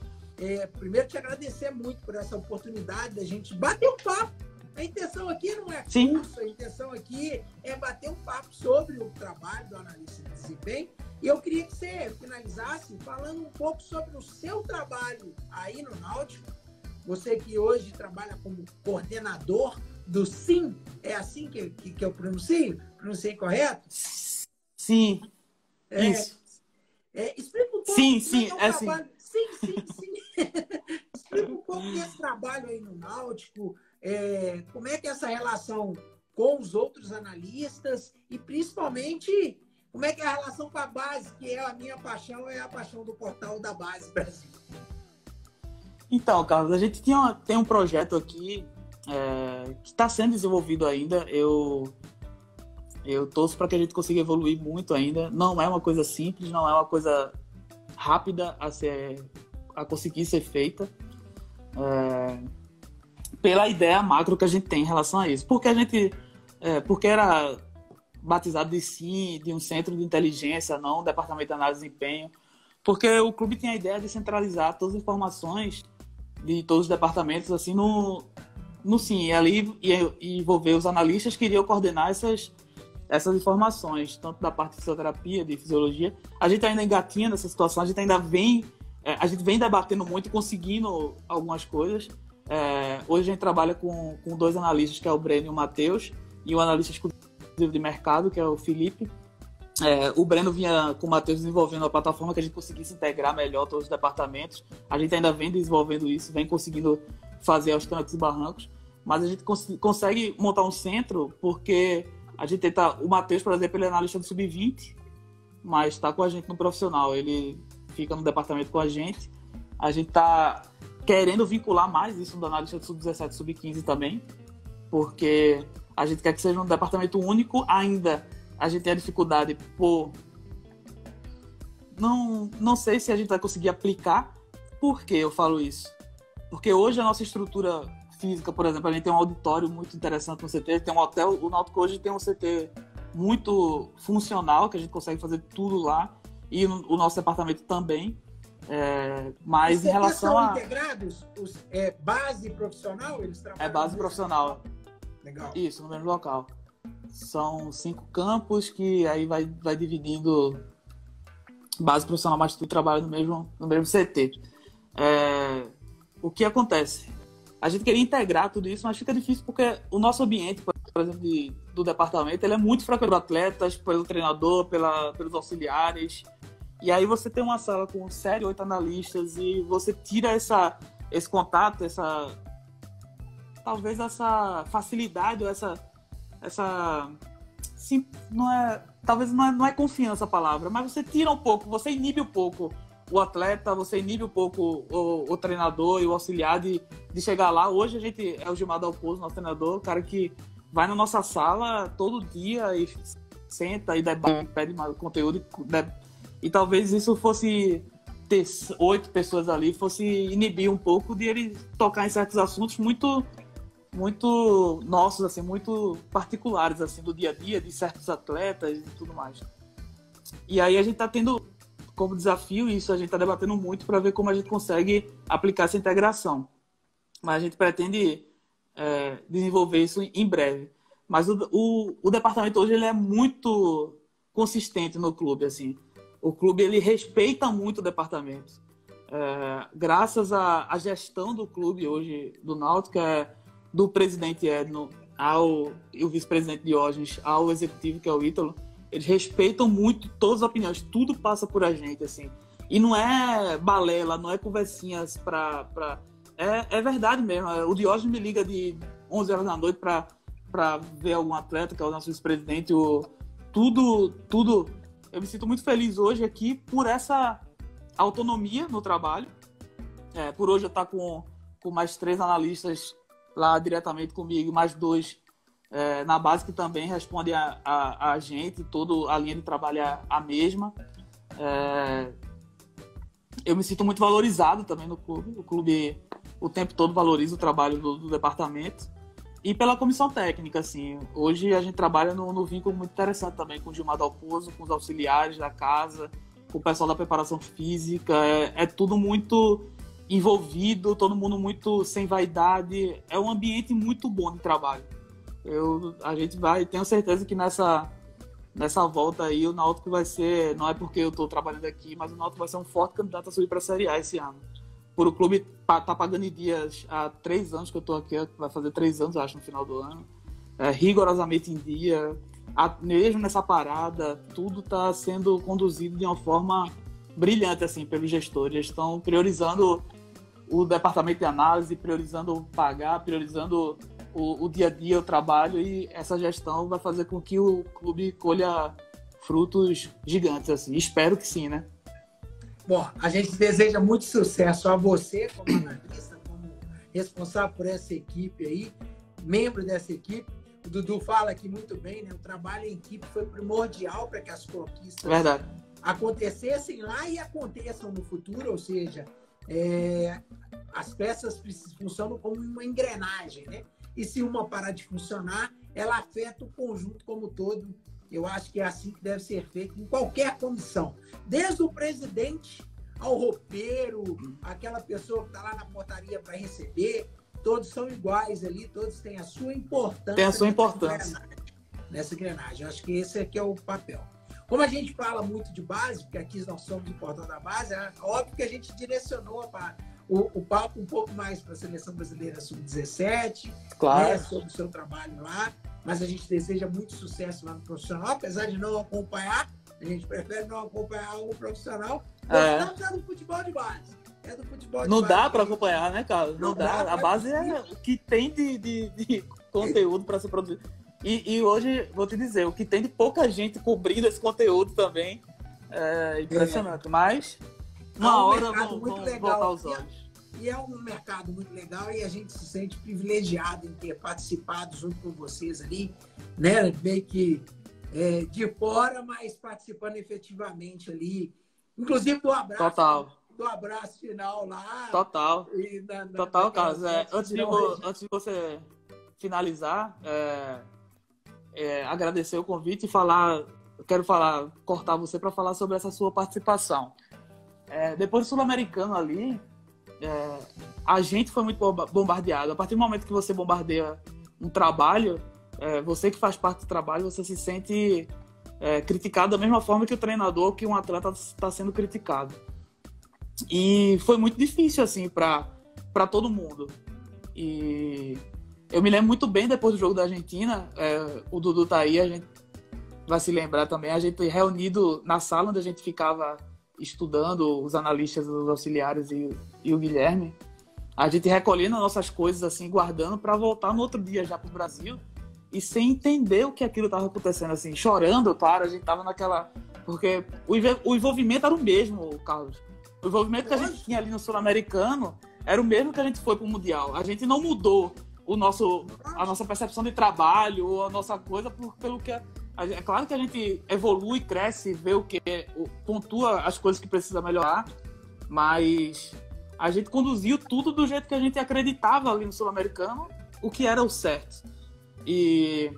Primeiro, te agradecer muito por essa oportunidade da gente bater um papo. A intenção aqui não é curso, a intenção aqui é bater um papo sobre o trabalho do analista de desempenho. E eu queria que você finalizasse falando um pouco sobre o seu trabalho aí no Náutico. Você que hoje trabalha como coordenador do SIM, é assim que eu pronuncio? Pronunciei correto?
Sim, isso.
Explica um pouco.
Sim,
trabalho. Sim. Explica um pouco desse trabalho aí no Náutico. Como é que é essa relação com os outros analistas e, principalmente, como é que é a relação com a base, que é a minha paixão, é a paixão do portal da Base Brasil.
Então, Carlos, a gente tem um projeto aqui que está sendo desenvolvido ainda. Eu torço para que a gente consiga evoluir muito ainda. Não é uma coisa simples, não é uma coisa rápida a conseguir ser feita. Pela ideia macro que a gente tem em relação a isso. Porque era batizado de um centro de inteligência, não um departamento de análise de desempenho. Porque o clube tinha a ideia de centralizar todas as informações de todos os departamentos assim no SIM. E ali envolver os analistas que iriam coordenar essas informações, tanto da parte de fisioterapia, de fisiologia. A gente ainda engatinha nessa situação, a gente vem debatendo muito e conseguindo algumas coisas. Hoje a gente trabalha com 2 analistas, que é o Breno e o Matheus, e o analista exclusivo de mercado, que é o Felipe. O Breno vinha com o Matheus desenvolvendo a plataforma que a gente conseguisse integrar melhor todos os departamentos. A gente ainda vem desenvolvendo isso, vem conseguindo fazer aos trancos e barrancos, mas a gente consegue montar um centro porque a gente tenta... O Matheus, por exemplo, ele é analista do Sub-20, mas está com a gente no profissional. Ele fica no departamento com a gente. A gente está querendo vincular mais isso do analista do Sub-17 e Sub-15 também, porque a gente quer que seja um departamento único. Ainda a gente tem a dificuldade por... Não sei se a gente vai conseguir aplicar. Por que eu falo isso? Porque hoje a nossa estrutura física, por exemplo, a gente tem um auditório muito interessante no CT, tem um hotel, o Náutico hoje tem um CT muito funcional, que a gente consegue fazer tudo lá, e o nosso departamento também. Mas em relação
a... integrados? Base profissional? Eles trabalham
base profissional.
Legal.
Isso, no mesmo local. São 5 campos que aí vai dividindo base profissional, mas tudo trabalha no mesmo CT. O que acontece? A gente queria integrar tudo isso, mas fica difícil porque o nosso ambiente, por por exemplo, do departamento, ele é muito frequentado por atletas, pelo treinador, pelos auxiliares. E aí você tem uma sala com 7, 8 analistas e você tira esse contato, talvez essa facilidade, ou sim, talvez não é confiança a palavra, mas você tira um pouco, você inibe um pouco o atleta, você inibe um pouco o treinador e o auxiliar de chegar lá. Hoje a gente é o Gilmar Dalpozo, nosso treinador, o cara que vai na nossa sala todo dia e senta e debate, pede mais conteúdo e talvez isso fosse ter 8 pessoas ali, fosse inibir um pouco de ele tocar em certos assuntos muito nossos, assim, muito particulares, assim, do dia a dia, de certos atletas e tudo mais. E aí a gente está tendo como desafio isso, a gente está debatendo muito para ver como a gente consegue aplicar essa integração. Mas a gente pretende desenvolver isso em breve. Mas o departamento hoje ele é muito consistente no clube, assim. O clube ele respeita muito o departamento. Graças à gestão do clube hoje, do Náutico, do presidente Edno e o vice-presidente Diógenes, ao executivo, que é o Ítalo, eles respeitam muito todas as opiniões, tudo passa por a gente, assim. E não é balela, não é conversinhas é verdade mesmo. O Diógenes me liga de 11 horas da noite para ver algum atleta, que é o nosso vice-presidente. Tudo. Eu me sinto muito feliz hoje aqui por essa autonomia no trabalho. Por hoje eu estar com mais 3 analistas lá diretamente comigo, mais 2 na base que também respondem a gente, toda a linha de trabalho é a mesma. Eu me sinto muito valorizado também no clube. O clube o tempo todo valoriza o trabalho do departamento. E pela comissão técnica, assim. Hoje a gente trabalha no vínculo muito interessante também com o Gilmar Dalpozo, com os auxiliares da casa, com o pessoal da preparação física. É tudo muito envolvido, todo mundo muito sem vaidade. É um ambiente muito bom de trabalho. A gente tenho certeza que nessa volta aí o Náutico vai ser, não é porque eu estou trabalhando aqui, mas o Náutico vai ser um forte candidato a subir para a Série A esse ano. Por o clube tá pagando em dias há 3 anos que eu estou aqui, vai fazer 3 anos, acho, no final do ano. Rigorosamente em dia, mesmo nessa parada, tudo está sendo conduzido de uma forma brilhante, assim, pelos gestores. Eles estão priorizando o departamento de análise, priorizando pagar, priorizando o dia a dia, o trabalho, e essa gestão vai fazer com que o clube colha frutos gigantes, assim. Espero que sim, né?
Bom, a gente deseja muito sucesso a você como analista, como responsável por essa equipe aí, membro dessa equipe. O Dudu fala aqui muito bem, né? O trabalho em equipe foi primordial para que as conquistas acontecessem lá e aconteçam no futuro, ou seja, as peças funcionam como uma engrenagem, né? E se uma parar de funcionar, ela afeta o conjunto como todo. Eu acho que é assim que deve ser feito em qualquer comissão. Desde o presidente ao roupeiro, aquela pessoa que está lá na portaria para receber, todos são iguais ali, todos têm a sua importância.
Tem a sua importância.
Nessa engrenagem. Eu acho que esse aqui é o papel. Como a gente fala muito de base, porque aqui nós somos importantes da base, é óbvio que a gente direcionou o papo um pouco mais para a Seleção Brasileira Sub-17,
claro,
né, sobre o seu trabalho lá, mas a gente deseja muito sucesso lá no profissional, apesar de não acompanhar, a gente prefere não acompanhar o profissional, mas é do futebol de base. Do futebol de
não
base,
dá para acompanhar, né, cara? Não dá. A base é o que tem de conteúdo para ser produzido. E hoje, vou te dizer, o que tem de pouca gente cobrindo esse conteúdo também é impressionante. Mas, uma hora vão voltar os olhos.
E é um mercado muito legal e a gente se sente privilegiado em ter participado junto com vocês ali, né? Meio que de fora, mas participando efetivamente ali. Inclusive do abraço.
Total.
Do abraço final lá.
Total. Total, Carlos. Antes de você finalizar, agradecer o convite e falar. Eu quero cortar você para falar sobre essa sua participação. Depois do Sul-Americano ali, a gente foi muito bombardeado. A partir do momento que você bombardeia um trabalho, você que faz parte do trabalho, você se sente criticado da mesma forma que o treinador, que um atleta está sendo criticado. E foi muito difícil assim para todo mundo. E Eu me lembro muito bem, depois do jogo da Argentina, o Dudu tá aí, a gente vai se lembrar também, a gente reunido na sala onde a gente ficava estudando, os analistas, os auxiliares e o Guilherme, a gente recolhendo nossas coisas, assim, guardando para voltar no outro dia já pro Brasil e sem entender o que aquilo estava acontecendo, assim, chorando, claro, a gente tava naquela... Porque o envolvimento era o mesmo, Carlos. O envolvimento que a gente tinha ali no Sul-Americano era o mesmo que a gente foi pro Mundial. A gente não mudou a nossa percepção de trabalho ou a nossa coisa pelo que... É claro que a gente evolui, cresce, vê pontua as coisas que precisa melhorar, mas a gente conduziu tudo do jeito que a gente acreditava ali no Sul-Americano, o que era o certo. E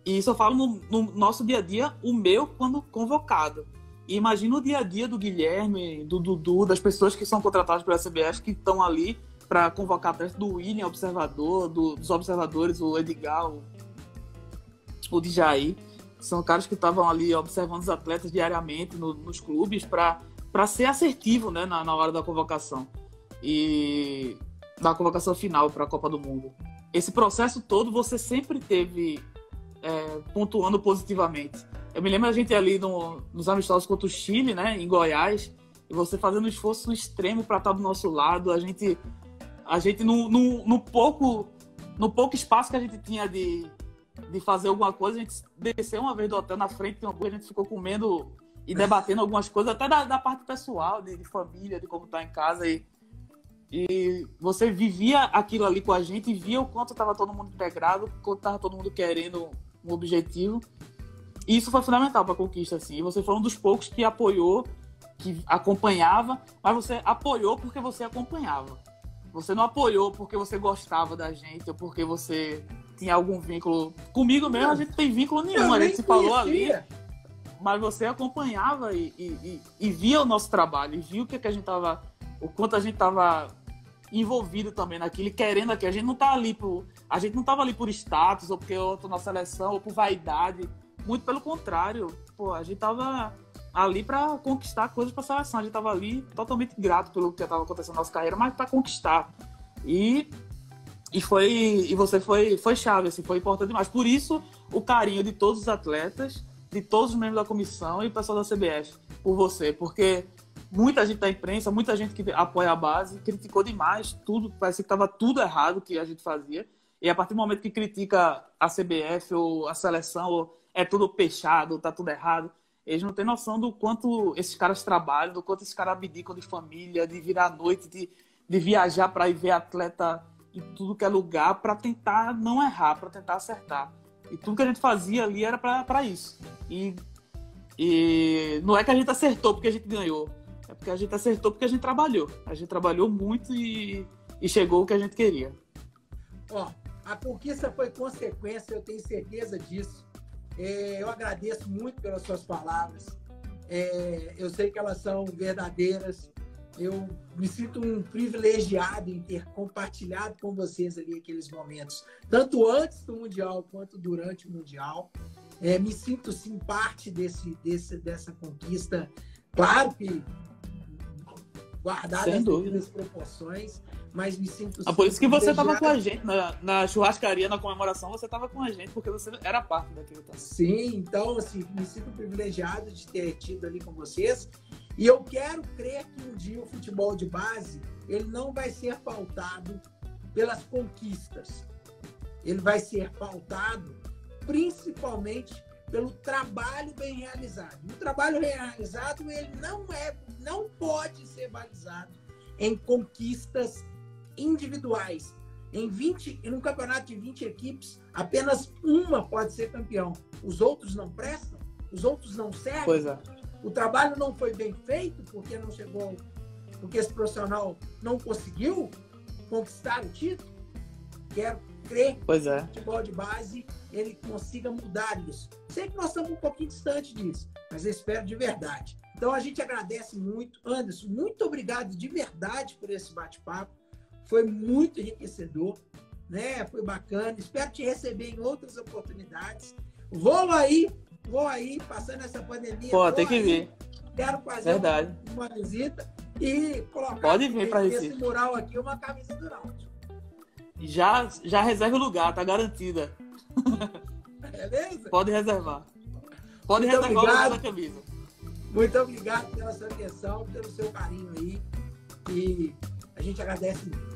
isso eu falo no nosso dia a dia, o meu quando convocado. E imagina o dia a dia do Guilherme, do Dudu, das pessoas que são contratadas pela CBF, que estão ali para convocar atletas, do William, observador, dos observadores, o Edgar, o Djaí. São caras que estavam ali observando os atletas diariamente nos clubes para ser assertivo, né, na hora da convocação. E da convocação final para a Copa do Mundo. Esse processo todo você sempre teve pontuando positivamente. Eu me lembro a gente ali nos amistosos contra o Chile, né, em Goiás, e você fazendo um esforço extremo para estar do nosso lado, a gente no pouco espaço que a gente tinha de fazer alguma coisa, a gente desceu uma vez do hotel na frente de uma boa, a gente ficou comendo e debatendo algumas coisas, até da parte pessoal, de família, de como tá em casa, e você vivia aquilo ali com a gente e via o quanto estava todo mundo integrado, o quanto estava todo mundo querendo um objetivo. E isso foi fundamental para a conquista, assim. E você foi um dos poucos que apoiou, que acompanhava, mas você apoiou porque você acompanhava. Você não apoiou porque você gostava da gente ou porque você tinha algum vínculo. Comigo mesmo, a gente não tem vínculo nenhum. A gente se falou ali, mas você acompanhava e via o nosso trabalho, e via o quanto a gente estava envolvido também naquilo, e querendo aquilo. A gente não estava ali por status, ou porque eu estou na seleção, ou por vaidade. Muito pelo contrário. Pô, a gente estava ali para conquistar coisas para a seleção. A gente estava ali totalmente grato pelo que estava acontecendo na nossa carreira, mas para conquistar. E você foi chave, assim, foi importante demais. Por isso, o carinho de todos os atletas, de todos os membros da comissão e o pessoal da CBF por você, porque muita gente da imprensa, muita gente que apoia a base, criticou demais tudo, parecia que estava tudo errado que a gente fazia. E a partir do momento que critica a CBF ou a seleção, ou é tudo fechado, ou tá tudo errado, eles não têm noção do quanto esses caras trabalham, do quanto esses caras abdicam de família, de virar à noite, de viajar para ir ver atleta em tudo que é lugar, para tentar não errar, para tentar acertar. E tudo que a gente fazia ali era para isso. E não é que a gente acertou porque a gente ganhou, é porque a gente acertou porque a gente trabalhou. A gente trabalhou muito e chegou o que a gente queria.
Ó, a conquista foi consequência, eu tenho certeza disso. Eu agradeço muito pelas suas palavras. Eu sei que elas são verdadeiras. Eu me sinto um privilegiado em ter compartilhado com vocês ali aqueles momentos, tanto antes do Mundial quanto durante o Mundial. Me sinto, sim, parte dessa conquista. Claro que guardada as devidas proporções, mas me sinto...
Por isso que você estava com a gente na churrascaria, na comemoração, você estava com a gente, porque você era parte daquilo. Tá?
Sim, então, assim, me sinto privilegiado de ter tido ali com vocês. E eu quero crer que um dia o futebol de base, ele não vai ser pautado pelas conquistas. Ele vai ser pautado principalmente pelo trabalho bem realizado. O trabalho bem realizado, ele não pode ser balizado em conquistas individuais. Num campeonato de 20 equipes, apenas uma pode ser campeão. Os outros não prestam? Os outros não servem?
Pois é.
O trabalho não foi bem feito porque não chegou, porque esse profissional não conseguiu conquistar o título? Quero crer que o futebol de base ele consiga mudar isso. Sei que nós estamos um pouquinho distante disso, mas eu espero de verdade. Então a gente agradece muito. Anderson, muito obrigado de verdade por esse bate-papo. Foi muito enriquecedor, né? Foi bacana. Espero te receber em outras oportunidades. Vou aí, passando essa pandemia.
Pô, tem que vir.
Quero fazer uma visita e colocar
Pode vir para
nesse mural aqui uma camisa do Náutico.
Já reserve o lugar, tá garantida.
Beleza?
Pode reservar. Pode
Muito
reservar o
obrigado.
lugar da camisa.
Muito obrigado pela sua atenção, pelo seu carinho aí. E a gente agradece muito.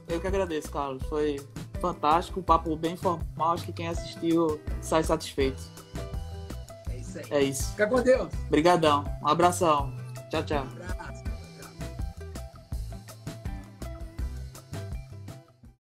Eu que agradeço, Carlos. Foi fantástico, um papo bem informal. Acho que quem assistiu sai satisfeito.
É isso aí.
É isso.
Fica com Deus.
Obrigadão. Um abração. Tchau, tchau.
Um abraço.